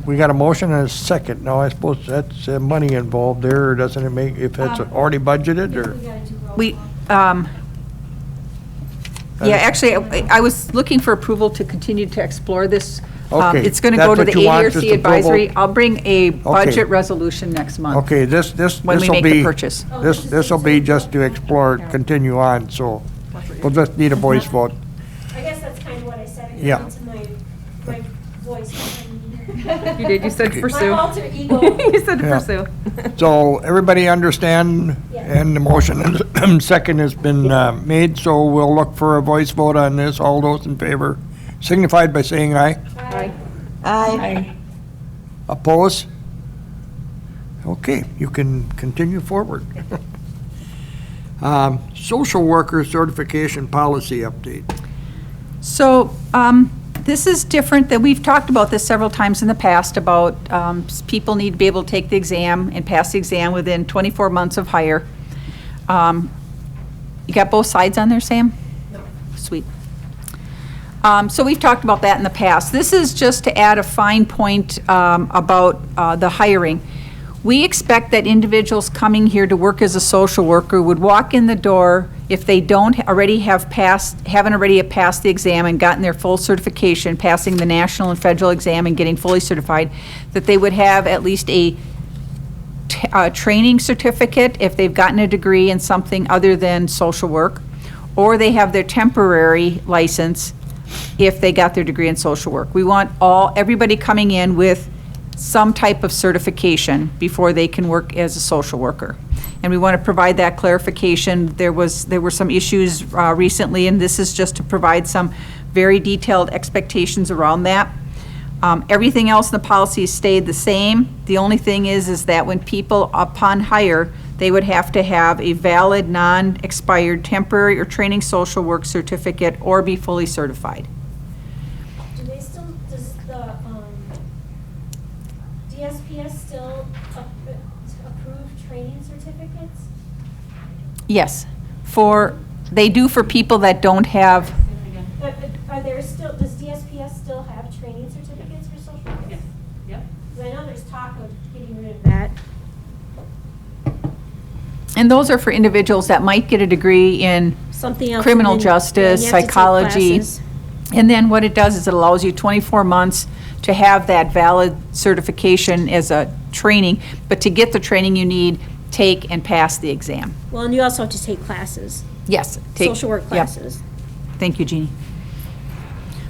[SPEAKER 2] We got a motion and a second. Now, I suppose that's money involved there, or doesn't it make, if that's already budgeted, or?
[SPEAKER 7] We gotta do roll
[SPEAKER 3] We,
[SPEAKER 7] call.
[SPEAKER 3] yeah, actually, I was looking for approval to continue to explore this.
[SPEAKER 2] Okay,
[SPEAKER 3] It's going to
[SPEAKER 2] that's
[SPEAKER 3] go to
[SPEAKER 2] what
[SPEAKER 3] the
[SPEAKER 2] you want, just
[SPEAKER 3] ADRC advisory.
[SPEAKER 2] approval?
[SPEAKER 3] I'll bring a budget resolution next month.
[SPEAKER 2] Okay, this
[SPEAKER 3] When we
[SPEAKER 2] will
[SPEAKER 3] make the
[SPEAKER 2] be,
[SPEAKER 3] purchase.
[SPEAKER 2] this will be just to explore, continue on, so we'll just need a voice vote.
[SPEAKER 7] I guess that's kind of what I said. It
[SPEAKER 2] Yeah.
[SPEAKER 7] came into my voice.
[SPEAKER 6] You did, you said pursue.
[SPEAKER 7] My alter ego.
[SPEAKER 6] You said
[SPEAKER 2] Yeah.
[SPEAKER 6] pursue.
[SPEAKER 2] So everybody understand,
[SPEAKER 7] Yeah.
[SPEAKER 2] and the motion and second has been made, so we'll look for a voice vote on this. All those in favor signified by saying aye.
[SPEAKER 1] aye.
[SPEAKER 2] Oppose? Okay, you can continue forward. Social worker certification policy update.
[SPEAKER 3] So, this is different, that we've talked about this several times in the past, about people need to be able to take the exam and pass the exam within 24 months of hire. You got both sides on there, Sam? No. Sweet. So we've talked about that in the past. This is just to add a fine point about the hiring. We expect that individuals coming here to work as a social worker would walk in the door, if they haven't already passed the exam and gotten their full certification, passing the national and federal exam and getting fully certified, that they would have at least a training certificate if they've gotten a degree in something other than social work, or they have their temporary license if they got their degree in social work. We want everybody coming in with some type of certification before they can work as a social worker. And we want to provide that clarification. There were some issues recently, and this is just to provide some very detailed expectations around that. Everything else in the policy stayed the same. The only thing is that when people, upon hire, they would have to have a valid, non-expired temporary or training social work certificate or be fully certified.
[SPEAKER 7] Do they still, does the DSPS still approve training certificates?
[SPEAKER 3] Yes, they do for people that don't have,
[SPEAKER 7] But are there still, does DSPS still have training certificates for social work? Yes. Yep. Because I know there's talk of getting rid of that.
[SPEAKER 3] and those are for individuals that might get a degree in
[SPEAKER 7] Something else.
[SPEAKER 3] criminal
[SPEAKER 7] and then-
[SPEAKER 3] justice,
[SPEAKER 7] yeah, you have to take
[SPEAKER 3] psychology.
[SPEAKER 7] classes.
[SPEAKER 3] And then what it does is it allows you 24 months to have that valid certification as a training, but to get the training you need, take and pass the exam.
[SPEAKER 7] Well, and you also have to take classes,
[SPEAKER 3] Yes.
[SPEAKER 7] social work
[SPEAKER 3] Yep.
[SPEAKER 7] classes.
[SPEAKER 3] Thank you, Jeannie.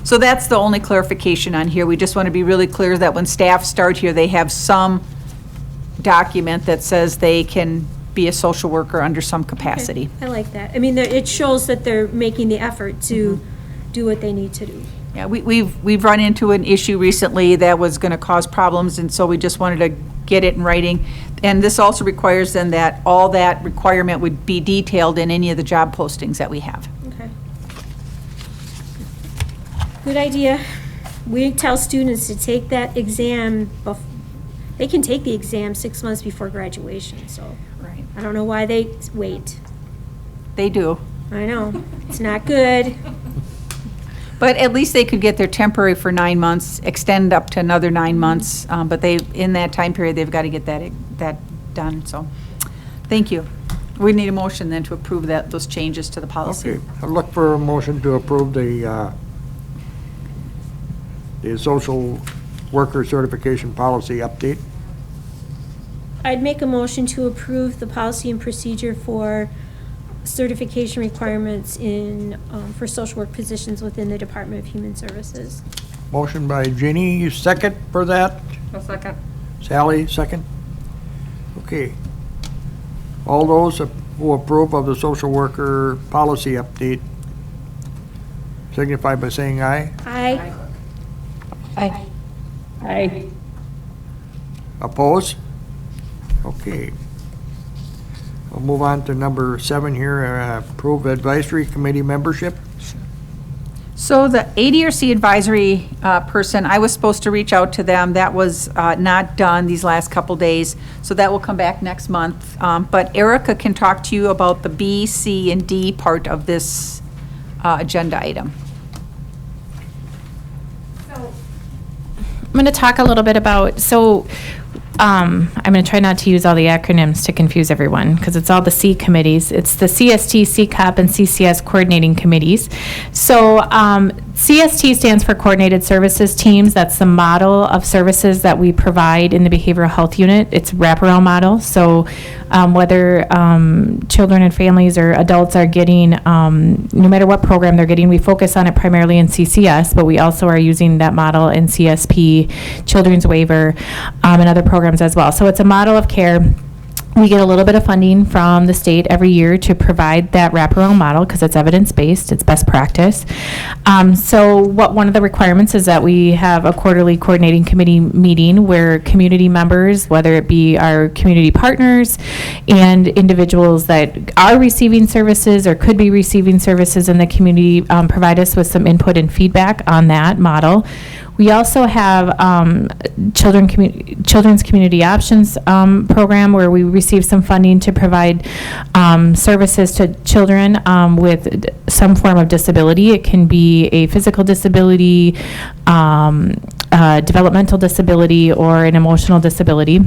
[SPEAKER 3] So that's the only clarification on here. We just want to be really clear that when staff start here, they have some document that says they can be a social worker under some capacity.
[SPEAKER 7] I like that. I mean, it shows that they're making the effort to
[SPEAKER 3] Mm-hmm.
[SPEAKER 7] do what they need to do.
[SPEAKER 3] Yeah, we've run into an issue recently that was going to cause problems, and so we just wanted to get it in writing. And this also requires then that all that requirement would be detailed in any of the job postings that we have.
[SPEAKER 7] Okay. Good idea. We tell students to take that exam, they can take the exam 6 months before graduation, so
[SPEAKER 3] Right.
[SPEAKER 7] I don't know why they wait.
[SPEAKER 3] They do.
[SPEAKER 7] I know, it's not good.
[SPEAKER 3] But at least they could get their temporary for 9 months, extend up to another 9 months, but in that time period, they've got to get that done, so, thank you. We need a motion then to approve those changes to the policy.
[SPEAKER 2] Okay, I look for a motion to approve the social worker certification policy update.
[SPEAKER 7] I'd make a motion to approve the policy and procedure for certification requirements for social work positions within the Department of Human Services.
[SPEAKER 2] Motion by Jeannie, second for that.
[SPEAKER 6] A second.
[SPEAKER 2] Sally, second. Okay. All those who approve of the social worker policy update signify by saying aye.
[SPEAKER 7] Aye.
[SPEAKER 1] Aye.
[SPEAKER 2] Oppose? Okay. We'll move on to number 7 here, approve advisory committee membership.
[SPEAKER 3] So the ADRC advisory person, I was supposed to reach out to them. That was not done these last couple days, so that will come back next month. But Erica can talk to you about the B, C, and D part of this agenda item.
[SPEAKER 8] I'm going to talk a little bit about, I'm going to try not to use all the acronyms to confuse everyone, because it's all the C committees. It's the CST, CCOP, and CCS coordinating committees. So CST stands for Coordinated Services Teams. That's the model of services that we provide in the behavioral health unit. It's a wraparound model. So whether children and families or adults are getting, no matter what program they're getting, we focus on it primarily in CCS, but we also are using that model in CSP, Children's Waiver, and other programs as well. So it's a model of care. We get a little bit of funding from the state every year to provide that wraparound model because it's evidence-based, it's best practice. So one of the requirements is that we have a quarterly coordinating committee meeting where community members, whether it be our community partners and individuals that are receiving services or could be receiving services in the community, provide us with some input and feedback on that model. We also have Children's Community Options program where we receive some funding to provide services to children with some form of disability. It can be a physical disability, developmental disability, or an emotional disability.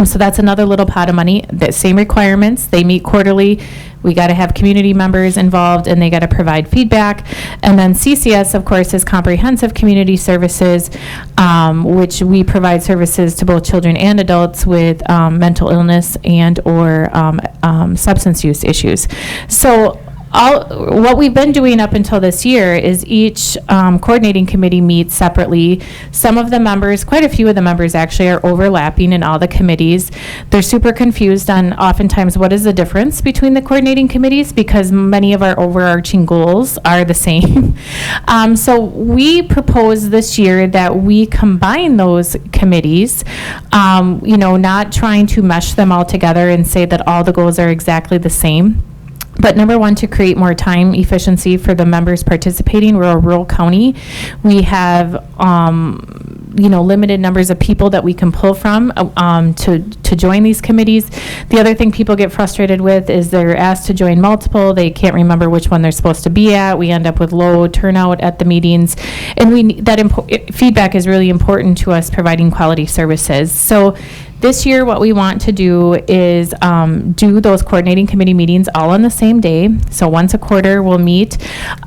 [SPEAKER 8] So that's another little pot of money. The same requirements. They meet quarterly. We got to have community members involved, and they got to provide feedback. And then CCS, of course, is Comprehensive Community Services, which we provide services to both children and adults with mental illness and or substance use issues. So what we've been doing up until this year is each coordinating committee meets separately. Some of the members, quite a few of the members actually, are overlapping in all the committees. They're super confused on oftentimes what is the difference between the coordinating committees, because many of our overarching goals are the same. So we propose this year that we combine those committees, not trying to mesh them all together and say that all the goals are exactly the same. But number one, to create more time efficiency for the members participating. We're a rural county. We have, limited numbers of people that we can pull from to join these committees. The other thing people get frustrated with is they're asked to join multiple. They can't remember which one they're supposed to be at. We end up with low turnout at the meetings. And feedback is really important to us providing quality services. So this year, what we want to do is do those coordinating committee meetings all on the same day. So once a quarter, we'll meet,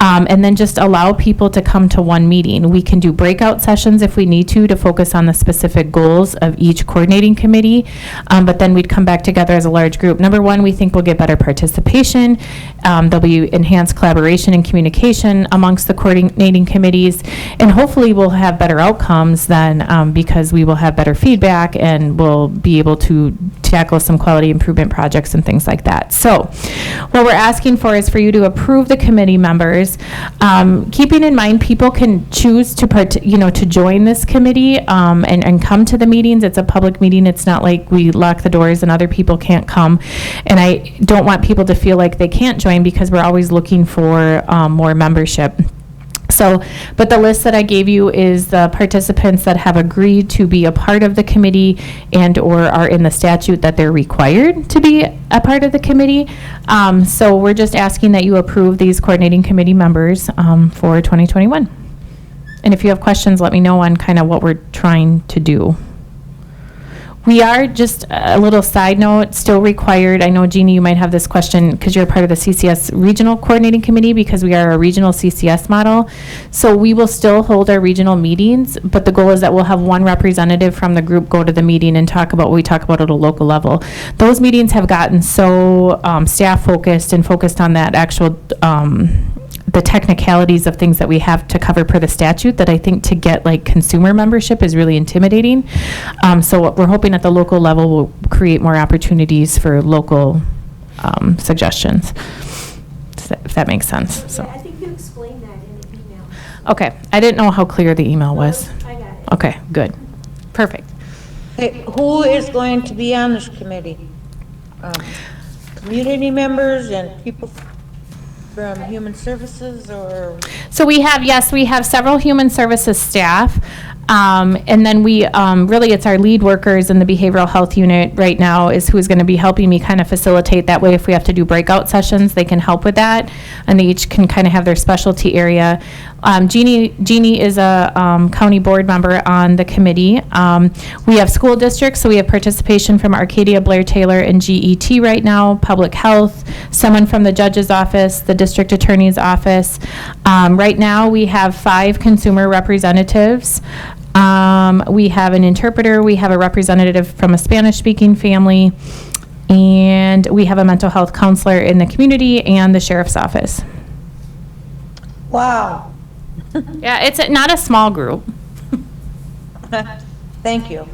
[SPEAKER 8] and then just allow people to come to one meeting. We can do breakout sessions if we need to focus on the specific goals of each coordinating committee, but then we'd come back together as a large group. Number one, we think we'll get better participation. There'll be enhanced collaboration and communication amongst the coordinating committees, and hopefully we'll have better outcomes then because we will have better feedback and we'll be able to tackle some quality improvement projects and things like that. So what we're asking for is for you to approve the committee members, keeping in mind people can choose to join this committee and come to the meetings. It's a public meeting. It's not like we lock the doors and other people can't come. And I don't want people to feel like they can't join, because we're always looking for more membership. So, but the list that I gave you is the participants that have agreed to be a part of the committee and or are in the statute that they're required to be a part of the committee. So we're just asking that you approve these coordinating committee members for 2021. And if you have questions, let me know on kind of what we're trying to do. We are, just a little side note, still required. I know, Jeannie, you might have this question because you're part of the CCS Regional Coordinating Committee, because we are a regional CCS model. So we will still hold our regional meetings, but the goal is that we'll have one representative from the group go to the meeting and talk about what we talk about at a local level. Those meetings have gotten so staff focused and focused on that actual the technicalities of things that we have to cover per the statute, that I think to get like consumer membership is really intimidating. So what we're hoping at the local level will create more opportunities for local suggestions, if that makes sense. So.
[SPEAKER 7] I think you explained that in the email.
[SPEAKER 8] Okay, I didn't know how clear the email was.
[SPEAKER 7] I got it.
[SPEAKER 8] Okay, good, perfect.
[SPEAKER 1] Hey, who is going to be on this committee? Community members and people from Human Services, or?
[SPEAKER 8] So we have several Human Services staff, and then we, really it's our lead workers in the behavioral health unit right now is who's going to be helping me kind of facilitate that way. If we have to do breakout sessions, they can help with that, and they each can kind of have their specialty area. Jeannie is a county board member on the committee. We have school districts, so we have participation from Arcadia, Blair, Taylor, and GET right now, public health, someone from the judge's office, the district attorney's office. Right now, we have 5 consumer representatives. We have an interpreter, we have a representative from a Spanish-speaking family, and we have a mental health counselor in the community and the sheriff's office.
[SPEAKER 1] Wow.
[SPEAKER 8] Yeah, it's not a small group.
[SPEAKER 1] Thank you.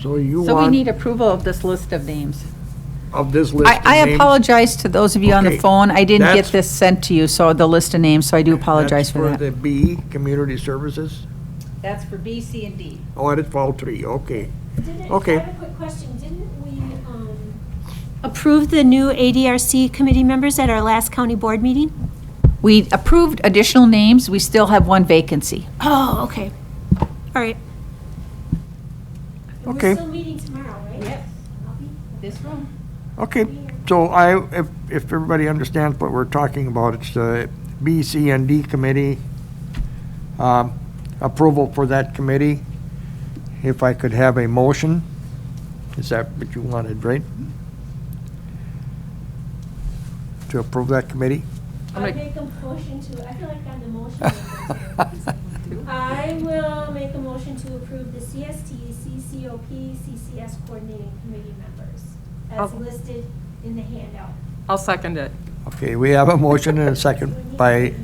[SPEAKER 2] So you
[SPEAKER 3] So we
[SPEAKER 2] want,
[SPEAKER 3] need approval of this list of names.
[SPEAKER 2] of this list of
[SPEAKER 3] I
[SPEAKER 2] names?
[SPEAKER 3] apologize to those of you on the
[SPEAKER 2] Okay,
[SPEAKER 3] phone. I didn't get
[SPEAKER 2] that's-
[SPEAKER 3] this sent to you, so the list of names, so I do apologize for
[SPEAKER 2] That's
[SPEAKER 3] that.
[SPEAKER 2] for the B, Community Services?
[SPEAKER 3] That's for B, C, and D.
[SPEAKER 2] Oh, it's for all 3, okay.
[SPEAKER 7] I
[SPEAKER 2] Okay.
[SPEAKER 7] have a quick question. Didn't we approve the new ADRC committee members at our last county board meeting?
[SPEAKER 3] We approved additional names. We still have one vacancy.
[SPEAKER 7] Oh, okay. All right.
[SPEAKER 2] Okay.
[SPEAKER 7] We're still meeting tomorrow, right?
[SPEAKER 3] Yes. This room.
[SPEAKER 2] Okay, so if everybody understands what we're talking about, it's the B, C, and D committee, approval for that committee. If I could have a motion, is that what you wanted, right? To approve that committee?
[SPEAKER 7] I make a motion to, I feel like I'm the motion. I will make a motion to approve the CST, CCOP, CCS coordinating committee members. as listed in the handout.
[SPEAKER 6] I'll second it.
[SPEAKER 2] Okay, we have a motion and a second by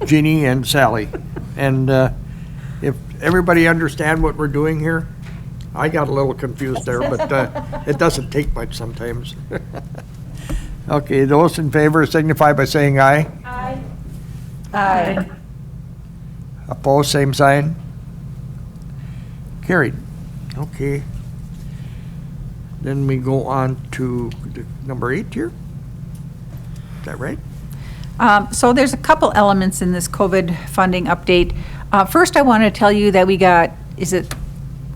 [SPEAKER 2] Jeannie and Sally. And if everybody understand what we're doing here, I got a little confused there, but it doesn't take much sometimes. Okay, those in favor signify by saying aye.
[SPEAKER 7] Aye.
[SPEAKER 1] Aye.
[SPEAKER 2] Opposed, same sign. Carried. Okay. Then we go on to number 8 here. Is that right?
[SPEAKER 3] So there's a couple elements in this COVID funding update. First, I want to tell you that we got, is it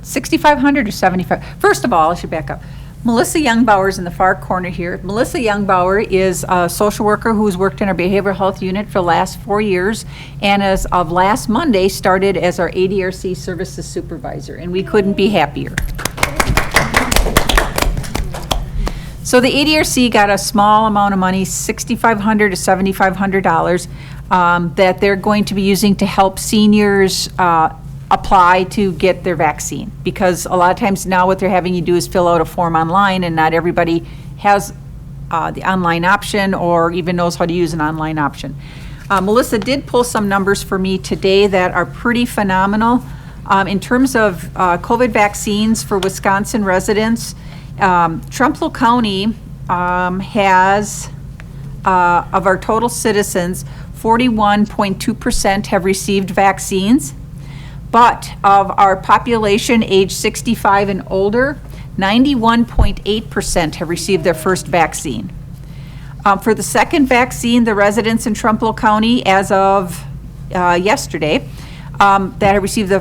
[SPEAKER 3] 6,500 or 75? First of all, I should back up. Melissa Youngbauer's in the far corner here. Melissa Youngbauer is a social worker who's worked in our behavioral health unit for the last 4 years, and as of last Monday, started as our ADRC services supervisor, and we couldn't be happier. So the ADRC got a small amount of money, $6,500 to $7,500, that they're going to be using to help seniors apply to get their vaccine. Because a lot of times now what they're having you do is fill out a form online, and not everybody has the online option or even knows how to use an online option. Melissa did pull some numbers for me today that are pretty phenomenal. In terms of COVID vaccines for Wisconsin residents, Trempealeau County has, of our total citizens, 41.2% have received vaccines. But of our population age 65 and older, 91.8% have received their first vaccine. For the second vaccine, the residents in Trempealeau County, as of yesterday, that have received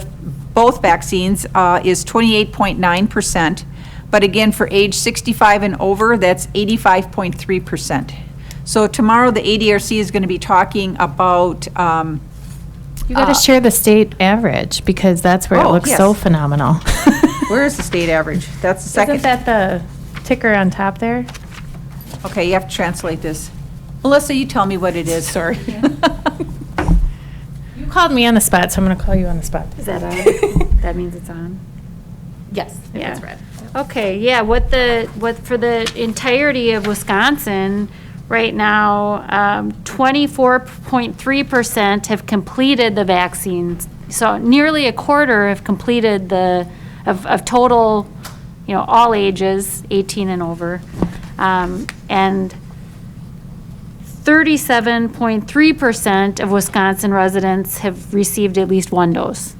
[SPEAKER 3] both vaccines is 28.9%. But again, for age 65 and over, that's 85.3%. So tomorrow, the ADRC is going to be talking about
[SPEAKER 8] You got to share the state average, because that's where it
[SPEAKER 3] Oh,
[SPEAKER 8] looks
[SPEAKER 3] yes.
[SPEAKER 8] so phenomenal.
[SPEAKER 3] where is the state average? That's the second.
[SPEAKER 8] Isn't that the ticker on top there?
[SPEAKER 3] Okay, you have to translate this. Melissa, you tell me what it is. Sorry.
[SPEAKER 8] You called me on the spot, so I'm going to call you on the spot.
[SPEAKER 5] Is that on? That means it's on?
[SPEAKER 8] Yes, if
[SPEAKER 5] Yeah.
[SPEAKER 8] it's red.
[SPEAKER 5] Okay, yeah, what for the entirety of Wisconsin, right now, 24.3% have completed the vaccines. So nearly a quarter have completed of total, all ages, 18 and over. And 37.3% of Wisconsin residents have received at least one dose.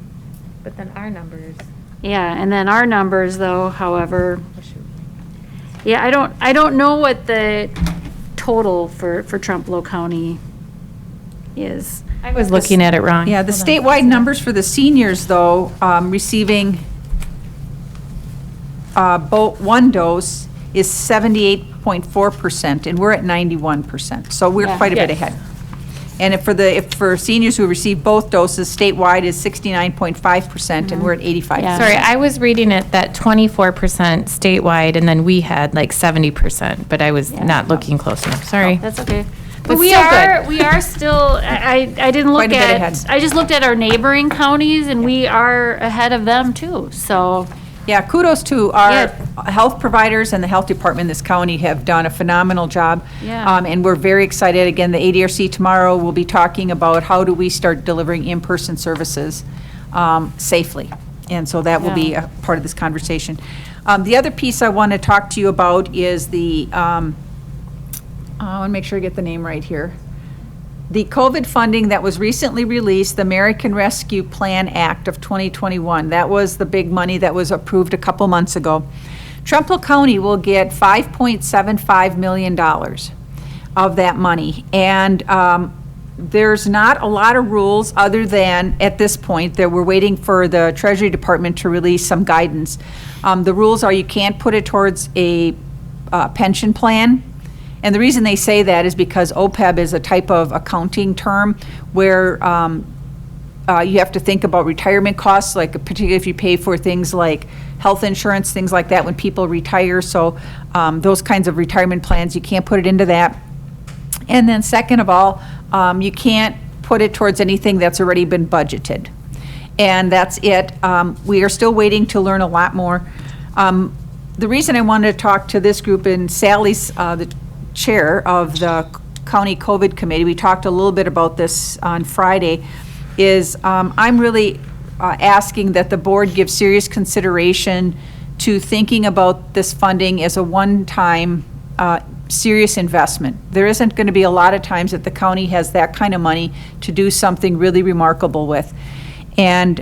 [SPEAKER 8] But then our numbers.
[SPEAKER 5] Yeah, and then our numbers, though, however, yeah, I don't know what the total for Trempealeau County is.
[SPEAKER 8] I was looking at it wrong.
[SPEAKER 3] Yeah, the
[SPEAKER 8] Hold on.
[SPEAKER 3] statewide numbers for the seniors, though, receiving one dose is 78.4%, and we're at 91%. So we're
[SPEAKER 5] Yeah.
[SPEAKER 3] quite a bit
[SPEAKER 8] Yes.
[SPEAKER 3] ahead. And if for seniors who receive both doses, statewide is 69.5%, and we're at 85%.
[SPEAKER 5] Yeah.
[SPEAKER 8] Sorry, I was reading it that 24% statewide, and then we had like 70%, but I was not looking close enough. Sorry.
[SPEAKER 5] That's okay.
[SPEAKER 8] But
[SPEAKER 5] But we
[SPEAKER 8] still
[SPEAKER 5] are,
[SPEAKER 8] good.
[SPEAKER 5] we are still, I didn't look
[SPEAKER 3] Quite a bit ahead.
[SPEAKER 5] at, I just looked at our neighboring counties, and we are ahead of them, too, so.
[SPEAKER 3] Yeah, kudos to our
[SPEAKER 5] Yeah.
[SPEAKER 3] health providers and the health department in this county have done a phenomenal job.
[SPEAKER 5] Yeah.
[SPEAKER 3] And we're very excited. Again, the ADRC tomorrow will be talking about how do we start delivering in-person services safely. And so that will be
[SPEAKER 5] Yeah.
[SPEAKER 3] a part of this conversation. The other piece I want to talk to you about is the, I want to make sure I get the name right here. The COVID funding that was recently released, the American Rescue Plan Act of 2021. That was the big money that was approved a couple months ago. Trempealeau County will get $5.75 million of that money. And there's not a lot of rules other than, at this point, that we're waiting for the Treasury Department to release some guidance. The rules are you can't put it towards a pension plan. And the reason they say that is because OPEB is a type of accounting term where you have to think about retirement costs, like particularly if you pay for things like health insurance, things like that when people retire. So those kinds of retirement plans, you can't put it into that. And then second of all, you can't put it towards anything that's already been budgeted. And that's it. We are still waiting to learn a lot more. the reason I wanted to talk to this group, and Sally's the chair of the county COVID committee, we talked a little bit about this on Friday, is I'm really asking that the board give serious consideration to thinking about this funding as a one-time serious investment. There isn't going to be a lot of times that the county has that kind of money to do something really remarkable with. And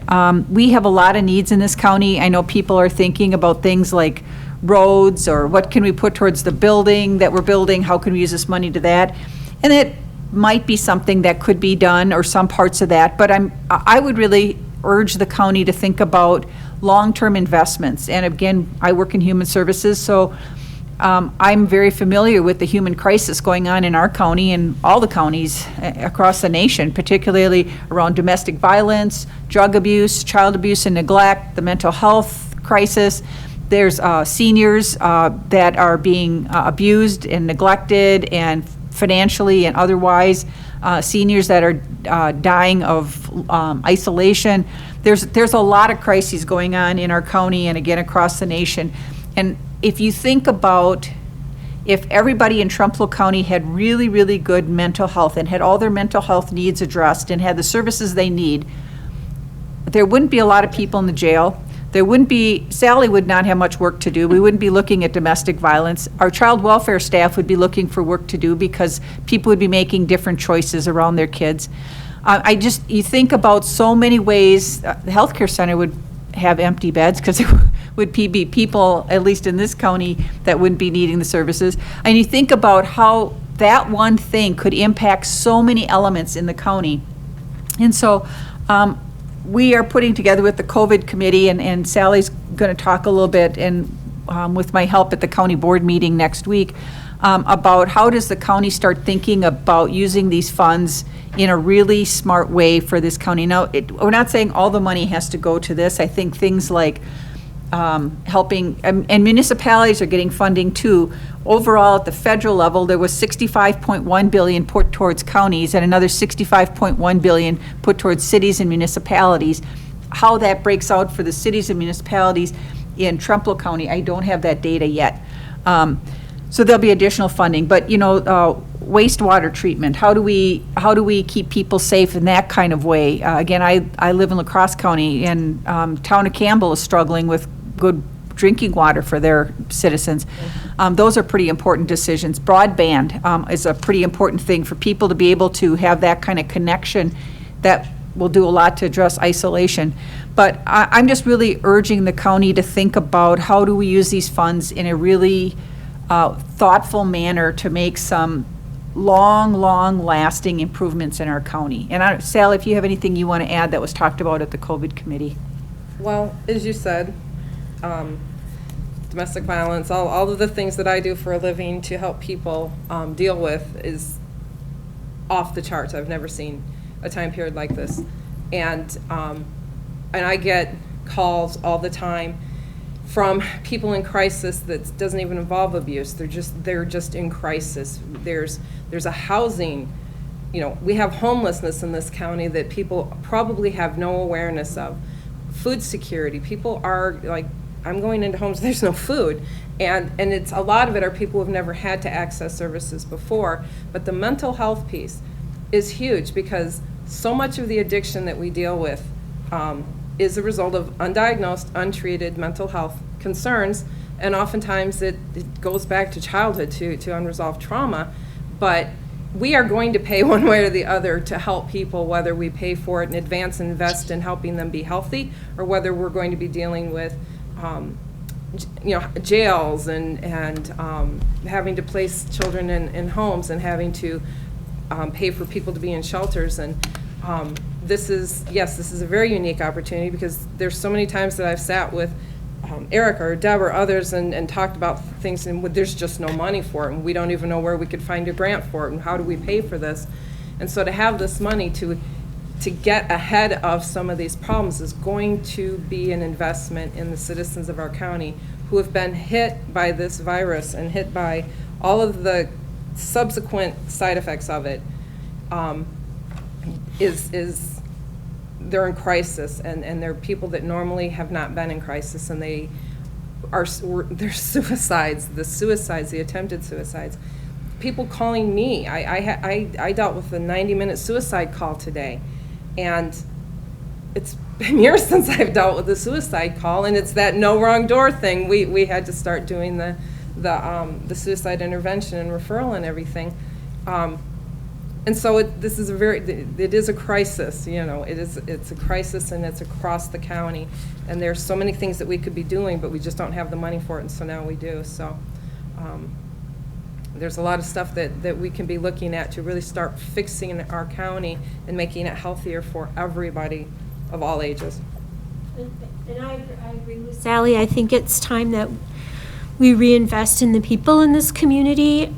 [SPEAKER 3] we have a lot of needs in this county. I know people are thinking about things like roads, or what can we put towards the building that we're building, how can we use this money to that? And it might be something that could be done, or some parts of that, but I would really urge the county to think about long-term investments. And again, I work in human services, so I'm very familiar with the human crisis going on in our county and all the counties across the nation, particularly around domestic violence, drug abuse, child abuse and neglect, the mental health crisis. There's seniors that are being abused and neglected, and financially and otherwise, seniors that are dying of isolation. There's a lot of crises going on in our county and again across the nation. And if you think about if everybody in Trempealeau County had really, really good mental health and had all their mental health needs addressed and had the services they need, there wouldn't be a lot of people in the jail. There wouldn't be, Sally would not have much work to do. We wouldn't be looking at domestic violence. Our child welfare staff would be looking for work to do because people would be making different choices around their kids. You think about so many ways, the healthcare center would have empty beds because there would be people, at least in this county, that wouldn't be needing the services. And you think about how that one thing could impact so many elements in the county. And so we are putting together with the COVID committee, and Sally's going to talk a little bit, and with my help at the county board meeting next week, about how does the county start thinking about using these funds in a really smart way for this county. Now, we're not saying all the money has to go to this. I think things like helping, and municipalities are getting funding too. Overall, at the federal level, there was $65.1 billion put towards counties and another $65.1 billion put towards cities and municipalities. How that breaks out for the cities and municipalities in Trempealeau County, I don't have that data yet. So there'll be additional funding, but wastewater treatment, how do we keep people safe in that kind of way? Again, I live in La Crosse County, and town of Campbell is struggling with good drinking water for their citizens. Those are pretty important decisions. Broadband is a pretty important thing for people to be able to have that kind of connection that will do a lot to address isolation. But I'm just really urging the county to think about how do we use these funds in a really thoughtful manner to make some long-lasting improvements in our county. And Sally, if you have anything you want to add that was talked about at the COVID committee.
[SPEAKER 6] Well, as you said, domestic violence, all of the things that I do for a living to help people deal with is off the charts. I've never seen a time period like this. And I get calls all the time from people in crisis that doesn't even involve abuse. They're just in crisis. There's a housing, we have homelessness in this county that people probably have no awareness of. Food security, people are like, I'm going into homes, there's no food. And it's a lot of it are people who've never had to access services before. But the mental health piece is huge because so much of the addiction that we deal with is a result of undiagnosed, untreated mental health concerns, and oftentimes it goes back to childhood, to unresolved trauma. But we are going to pay one way or the other to help people, whether we pay for it in advance and invest in helping them be healthy, or whether we're going to be dealing with jails and having to place children in homes and having to pay for people to be in shelters. And this is a very unique opportunity because there's so many times that I've sat with Eric or Deb or others and talked about things, and there's just no money for it, and we don't even know where we could find a grant for it, and how do we pay for this? And so to have this money to get ahead of some of these problems is going to be an investment in the citizens of our county who have been hit by this virus and hit by all of the subsequent side effects of it. They're in crisis, and they're people that normally have not been in crisis, and there's suicides, the attempted suicides. People calling me. I dealt with a 90-minute suicide call today, and it's been years since I've dealt with a suicide call, and it's that no wrong door thing. We had to start doing the suicide intervention and referral and everything. And so it is a crisis, it's a crisis, and it's across the county. And there's so many things that we could be doing, but we just don't have the money for it, and so now we do. So there's a lot of stuff that we can be looking at to really start fixing our county and making it healthier for everybody of all ages.
[SPEAKER 7] And I agree with Sally. I think it's time that we reinvest in the people in this community.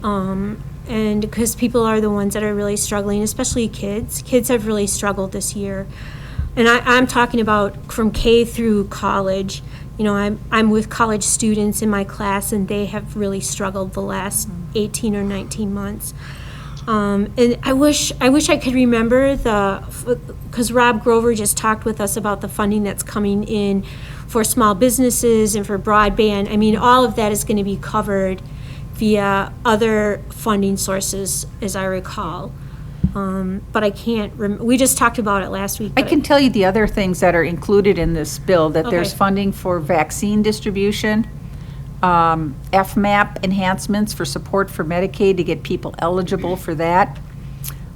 [SPEAKER 7] And because people are the ones that are really struggling, especially kids. Kids have really struggled this year. And I'm talking about from K through college. I'm with college students in my class, and they have really struggled the last 18 or 19 months. And I wish I could remember because Rob Grover just talked with us about the funding that's coming in for small businesses and for broadband. I mean, all of that is going to be covered via other funding sources, as I recall. But I can't we just talked about it last week.
[SPEAKER 3] I can tell you the other things that are included in this bill, that there's
[SPEAKER 7] Okay.
[SPEAKER 3] funding for vaccine distribution, FMAP enhancements for support for Medicaid to get people eligible for that,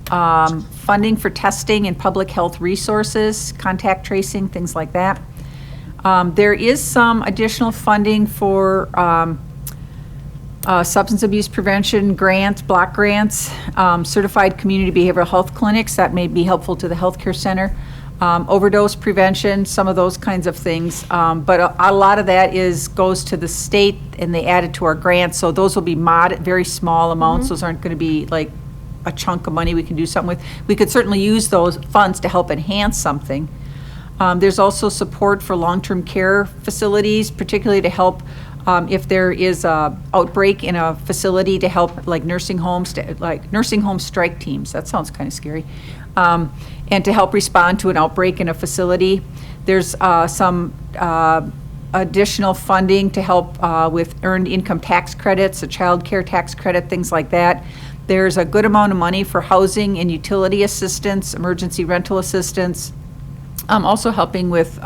[SPEAKER 3] funding for testing and public health resources, contact tracing, things like that. There is some additional funding for substance abuse prevention grants, block grants, certified community behavioral health clinics, that may be helpful to the healthcare center, overdose prevention, some of those kinds of things. But a lot of that goes to the state, and they add it to our grants, so those will be very small amounts. Those aren't going to be like a chunk of money we can do something with. We could certainly use those funds to help enhance something. There's also support for long-term care facilities, particularly to help if there is a outbreak in a facility, to help like nursing homes, like nursing home strike teams. That sounds kind of scary. And to help respond to an outbreak in a facility. There's some additional funding to help with earned income tax credits, a child care tax credit, things like that. There's a good amount of money for housing and utility assistance, emergency rental assistance. Also helping with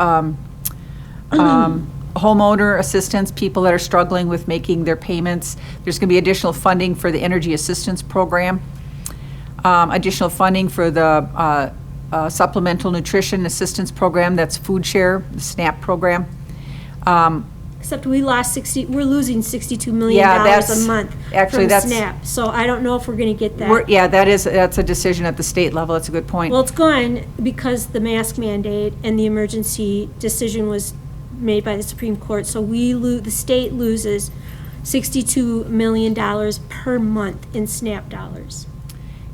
[SPEAKER 3] homeowner assistance, people that are struggling with making their payments. There's going to be additional funding for the energy assistance program, additional funding for the supplemental nutrition assistance program, that's food share, the SNAP program.
[SPEAKER 7] Except we're losing $62 million
[SPEAKER 3] Yeah,
[SPEAKER 7] a month
[SPEAKER 3] actually,
[SPEAKER 7] from
[SPEAKER 3] that's-
[SPEAKER 7] SNAP. So I don't know if we're going to get that.
[SPEAKER 3] That's a decision at the state level. That's a good point.
[SPEAKER 7] Well, it's gone because the mask mandate and the emergency decision was made by the Supreme Court. So the state loses $62 million per month in SNAP dollars.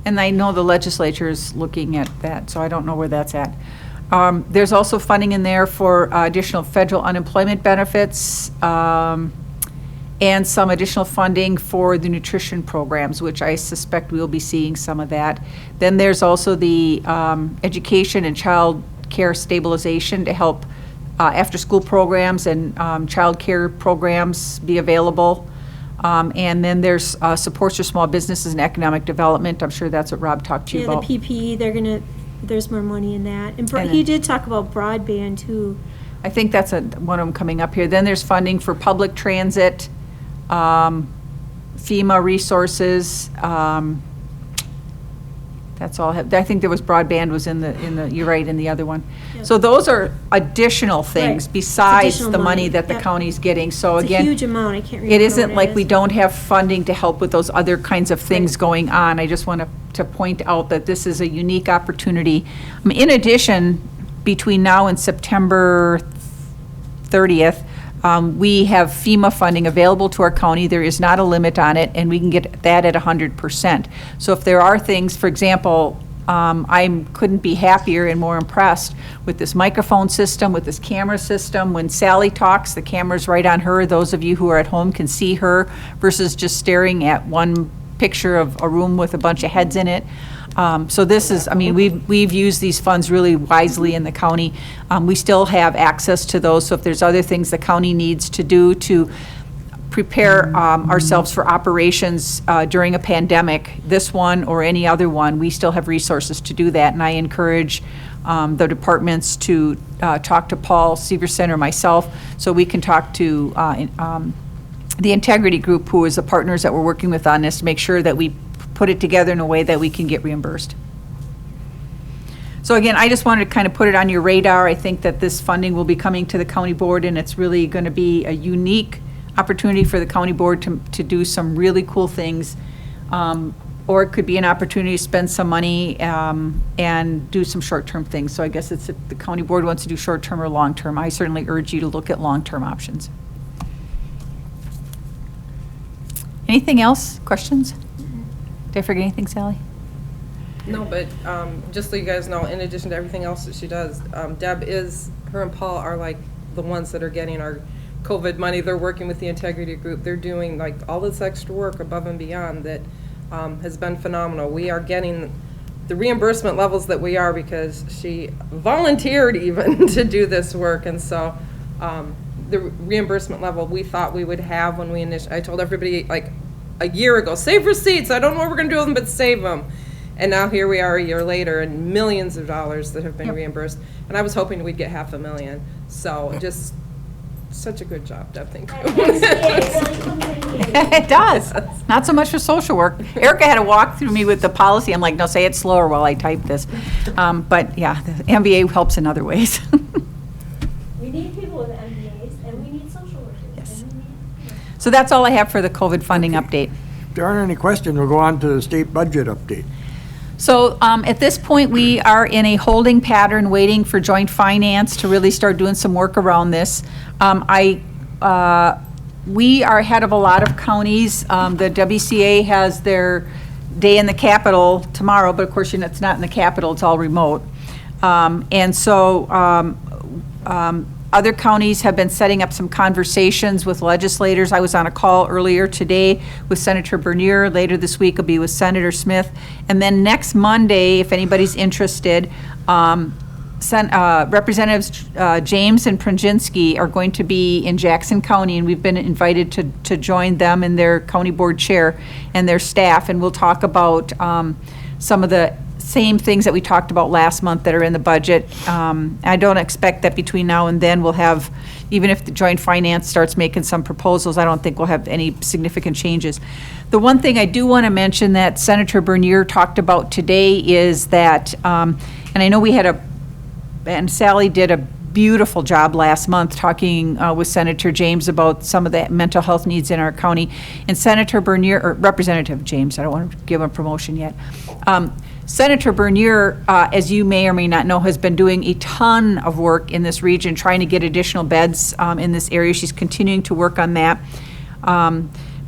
[SPEAKER 3] And I know the legislature is looking at that, so I don't know where that's at. There's also funding in there for additional federal unemployment benefits, and some additional funding for the nutrition programs, which I suspect we'll be seeing some of that. Then there's also the education and child care stabilization to help after-school programs and child care programs be available. And then there's supports for small businesses and economic development. I'm sure that's what Rob talked to you
[SPEAKER 7] Yeah,
[SPEAKER 3] about.
[SPEAKER 7] the PPE, there's more money in that. And
[SPEAKER 3] And
[SPEAKER 7] he
[SPEAKER 3] then-
[SPEAKER 7] did talk about broadband too.
[SPEAKER 3] I think that's one of them coming up here. Then there's funding for public transit, FEMA resources. That's all. I think there was broadband was in the, you're right, in the other one.
[SPEAKER 7] Yep.
[SPEAKER 3] So those are additional things
[SPEAKER 7] Right.
[SPEAKER 3] besides
[SPEAKER 7] Additional
[SPEAKER 3] the money
[SPEAKER 7] money.
[SPEAKER 3] that the
[SPEAKER 7] Yep.
[SPEAKER 3] county's getting. So
[SPEAKER 7] It's a
[SPEAKER 3] again,
[SPEAKER 7] huge amount. I can't remember
[SPEAKER 3] it isn't
[SPEAKER 7] what
[SPEAKER 3] like
[SPEAKER 7] it
[SPEAKER 3] we
[SPEAKER 7] is.
[SPEAKER 3] don't have funding to help with those other kinds of things going on. I just want to point out that this is a unique opportunity. In addition, between now and September 30th, we have FEMA funding available to our county. There is not a limit on it, and we can get that at 100%. So if there are things, for example, I couldn't be happier and more impressed with this microphone system, with this camera system. When Sally talks, the camera's right on her. Those of you who are at home can see her versus just staring at one picture of a room with a bunch of heads in it. So this is, I mean, we've used these funds really wisely in the county. We still have access to those, so if there's other things the county needs to do to prepare ourselves for operations during a pandemic, this one or any other one, we still have resources to do that. And I encourage the departments to talk to Paul Severson or myself, so we can talk to the Integrity Group, who is the partners that we're working with on this, to make sure that we put it together in a way that we can get reimbursed. So again, I just wanted to kind of put it on your radar. I think that this funding will be coming to the county board, and it's really going to be a unique opportunity for the county board to do some really cool things. Or it could be an opportunity to spend some money and do some short-term things. So I guess it's if the county board wants to do short-term or long-term. I certainly urge you to look at long-term options. Anything else? Questions? Did I forget anything, Sally?
[SPEAKER 6] No, but just so you guys know, in addition to everything else that she does, Deb her and Paul are like the ones that are getting our COVID money. They're working with the Integrity Group. They're doing like all this extra work above and beyond that has been phenomenal. We are getting the reimbursement levels that we are because she volunteered even to do this work. And so the reimbursement level we thought we would have when we I told everybody like a year ago, save receipts. I don't know what we're going to do with them, but save them. And now here we are a year later and millions of dollars that have been reimbursed. And I was hoping we'd get $500,000. So just such a good job, Deb. Thank you.
[SPEAKER 3] It does. Not so much for social work. Erica had to walk through me with the policy. I'm like, no, say it slower while I type this. But yeah, the MBA helps in other ways.
[SPEAKER 7] We need people with MBAs, and we need social workers.
[SPEAKER 3] Yes.
[SPEAKER 7] And we need,
[SPEAKER 3] So that's all I have for the COVID funding update.
[SPEAKER 2] If there aren't any questions, we'll go on to the state budget update.
[SPEAKER 3] So at this point, we are in a holding pattern, waiting for joint finance to really start doing some work around this. We are ahead of a lot of counties. The WCA has their day in the Capitol tomorrow, but of course, it's not in the Capitol, it's all remote. And so other counties have been setting up some conversations with legislators. I was on a call earlier today with Senator Bernier. Later this week, I'll be with Senator Smith. And then next Monday, if anybody's interested, Representatives James and Prunjinsky are going to be in Jackson County, and we've been invited to join them and their county board chair and their staff, and we'll talk about some of the same things that we talked about last month that are in the budget. I don't expect that between now and then we'll have, even if the joint finance starts making some proposals, I don't think we'll have any significant changes. The one thing I do want to mention that Senator Bernier talked about today is that, and I know we had and Sally did a beautiful job last month talking with Senator James about some of the mental health needs in our county. And Senator Bernier, or Representative James, I don't want to give him a promotion yet. Senator Bernier, as you may or may not know, has been doing a ton of work in this region, trying to get additional beds in this area. She's continuing to work on that.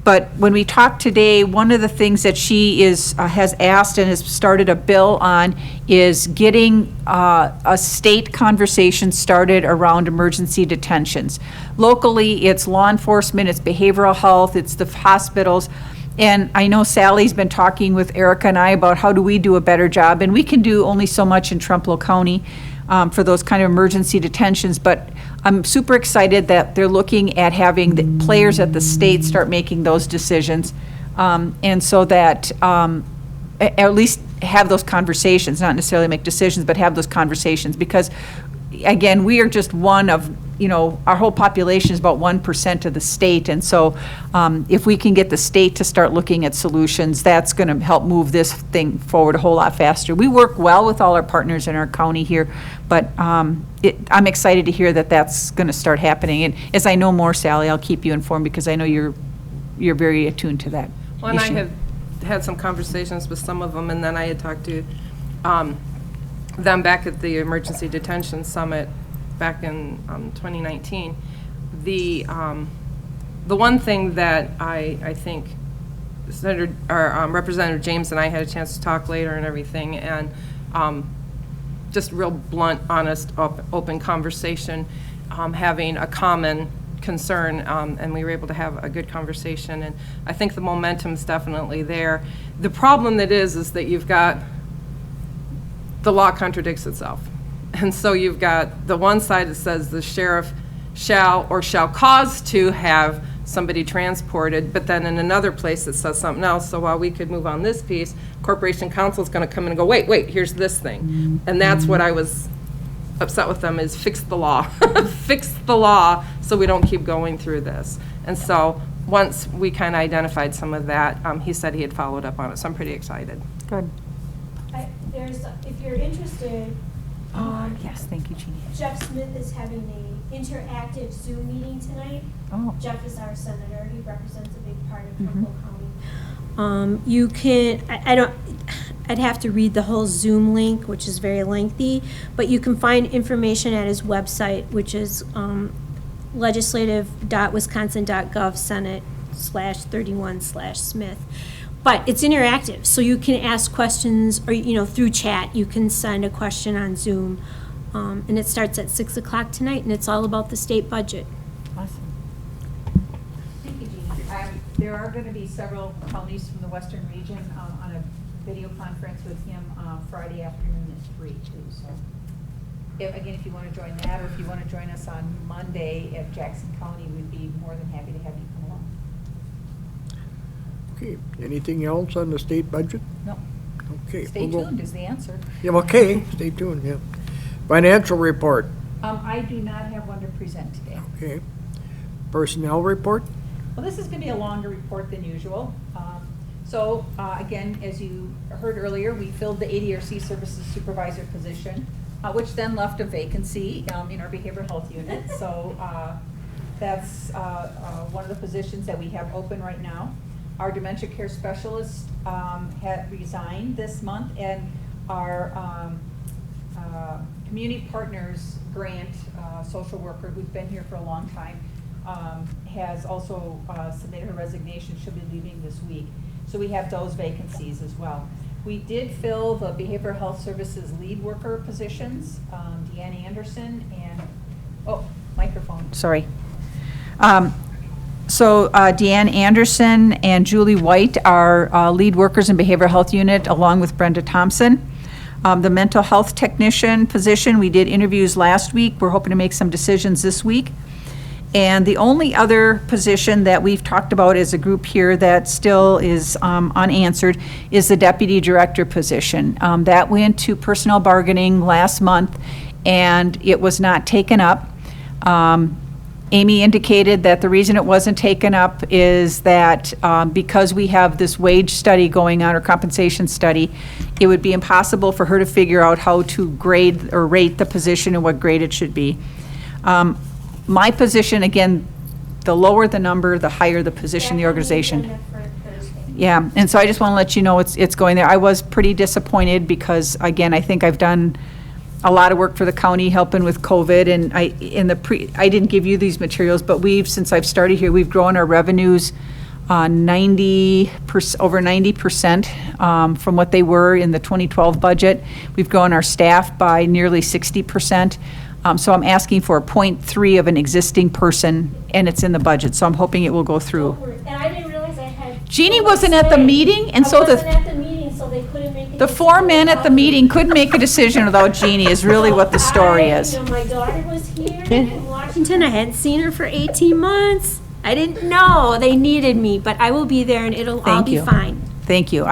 [SPEAKER 3] But when we talked today, one of the things that she has asked and has started a bill on is getting a state conversation started around emergency detentions. Locally, it's law enforcement, it's behavioral health, it's the hospitals. And I know Sally's been talking with Erica and I about how do we do a better job, and we can do only so much in Trempealeau County for those kind of emergency detentions, but I'm super excited that they're looking at having the players at the state start making those decisions, and so that at least have those conversations, not necessarily make decisions, but have those conversations, because again, we are just one of, our whole population is about 1% of the state, and so if we can get the state to start looking at solutions, that's going to help move this thing forward a whole lot faster. We work well with all our partners in our county here, but I'm excited to hear that that's going to start happening. And as I know more, Sally, I'll keep you informed, because I know you're very attuned to that
[SPEAKER 6] Well, and
[SPEAKER 3] issue.
[SPEAKER 6] I have had some conversations with some of them, and then I had talked to them back at the Emergency Detention Summit back in 2019. The one thing that I think Senator or Representative James and I had a chance to talk later and everything, and just real blunt, honest, open conversation, having a common concern, and we were able to have a good conversation, and I think the momentum's definitely there. The problem that is that you've got the law contradicts itself. And so you've got the one side that says the sheriff shall or shall cause to have somebody transported, but then in another place it says something else. So while we could move on this piece, Corporation Counsel is going to come in and go, wait, here's this thing. And that's what I was upset with them, is fix the law. Fix the law so we don't keep going through this. And so once we kind of identified some of that, he said he had followed up on it, so I'm pretty excited.
[SPEAKER 3] Good.
[SPEAKER 7] There's, if you're interested,
[SPEAKER 3] Yes, thank you, Jeannie.
[SPEAKER 7] Jeff Smith is having a interactive Zoom meeting tonight.
[SPEAKER 3] Oh.
[SPEAKER 7] Jeff is our senator. He represents a big part of Trumbull County. You can, I don't, I'd have to read the whole Zoom link, which is very lengthy, but you can find information at his website, which is legislative.wisconsin.gov Senate/31/Smith. But it's interactive, so you can ask questions, or, through chat, you can send a question on Zoom. And it starts at 6 o'clock tonight, and it's all about the state budget.
[SPEAKER 3] Awesome. Thank you, Jeannie. There are going to be several counties from the western region on a video conference with him Friday afternoon at 3 too. So, if you want to join that, or if you want to join us on Monday at Jackson County, we'd be more than happy to have you come along.
[SPEAKER 2] Okay, anything else on the state budget?
[SPEAKER 3] No.
[SPEAKER 2] Okay.
[SPEAKER 3] Stay
[SPEAKER 2] we'll go-
[SPEAKER 3] tuned is the answer.
[SPEAKER 2] Yeah, okay, stay tuned, yeah. Financial report,
[SPEAKER 3] I do not have one to present today.
[SPEAKER 2] okay. Personnel report?
[SPEAKER 3] Well, this is going to be a longer report than usual. Again, as you heard earlier, we filled the ADRC Services Supervisor position, which then left a vacancy in our behavioral health unit. So that's one of the positions that we have open right now. Our dementia care specialist had resigned this month, and our community partners grant social worker, who's been here for a long time, has also submitted her resignation. She'll be leaving this week. So we have those vacancies as well. We did fill the behavioral health services lead worker positions, Deanne Anderson and, microphone, sorry. Deanne Anderson and Julie White are lead workers in behavioral health unit, along with Brenda Thompson. The mental health technician position, we did interviews last week. We're hoping to make some decisions this week. And the only other position that we've talked about as a group here that still is unanswered is the deputy director position. That went to personnel bargaining last month, and it was not taken up. Amy indicated that the reason it wasn't taken up is that because we have this wage study going on, or compensation study, it would be impossible for her to figure out how to grade or rate the position and what grade it should be. My position, again, the lower the number, the higher the position in the organization. Yeah, and so I just want to let you know it's going there. I was pretty disappointed because, again, I think I've done a lot of work for the county helping with COVID, and I didn't give you these materials, but since I've started here, we've grown our revenues 90% from what they were in the 2012 budget. We've grown our staff by nearly 60%. So I'm asking for a 0.3 of an existing person, and it's in the budget, so I'm hoping it will go through.
[SPEAKER 7] And I didn't realize I had.
[SPEAKER 3] Jeannie wasn't at the meeting, and so
[SPEAKER 7] I wasn't at the meeting, so they couldn't make a
[SPEAKER 3] the
[SPEAKER 7] decision.
[SPEAKER 3] four men at the meeting couldn't make a decision without Jeannie, is really what the story is.
[SPEAKER 7] My daughter was here in Washington. I hadn't seen her for 18 months. I didn't know they needed me, but I will be there, and it'll all be fine.
[SPEAKER 3] Thank you.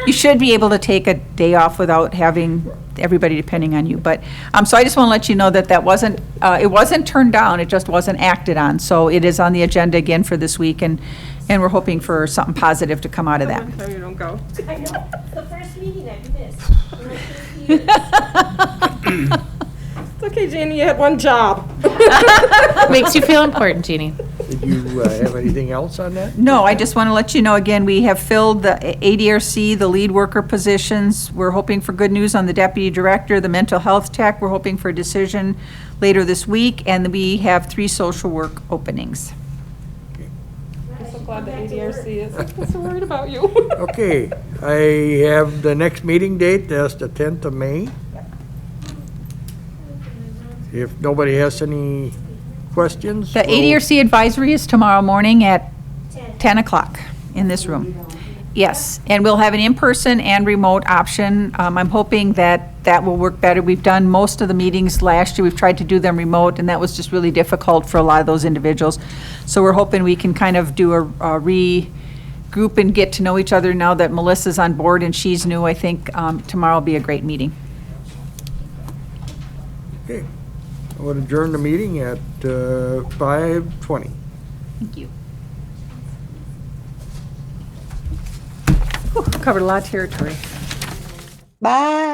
[SPEAKER 3] You should be able to take a day off without having everybody depending on you. But, so I just want to let you know that wasn't, it wasn't turned down, it just wasn't acted on. So it is on the agenda again for this week, and we're hoping for something positive to come out of that.
[SPEAKER 6] One time you don't go.
[SPEAKER 7] I know. The first meeting I missed. in like 50 years.
[SPEAKER 6] It's okay, Janie, you had one job.
[SPEAKER 8] Makes you feel important, Jeannie.
[SPEAKER 2] Did you have anything else on that?
[SPEAKER 3] No, I just want to let you know, again, we have filled the ADRC, the lead worker positions. We're hoping for good news on the deputy director, the mental health tech. We're hoping for a decision later this week, and we have 3 social work openings.
[SPEAKER 6] I'm so glad the ADRC is so worried about you.
[SPEAKER 2] Okay, I have the next meeting date, that's the 10th of May. If nobody has any questions.
[SPEAKER 3] The
[SPEAKER 2] we'll-
[SPEAKER 3] ADRC advisory is tomorrow morning at 10 o'clock in this room. Yes, and we'll have an in-person and remote option. I'm hoping that that will work better. We've done most of the meetings last year. We've tried to do them remote, and that was just really difficult for a lot of those individuals. So we're hoping we can kind of do a regroup and get to know each other now that Melissa's on board and she's new. I think tomorrow will be a great meeting.
[SPEAKER 2] Okay. I would adjourn the meeting at 5:20.
[SPEAKER 3] Thank you. Whew, covered a lot of territory.
[SPEAKER 1] Bye.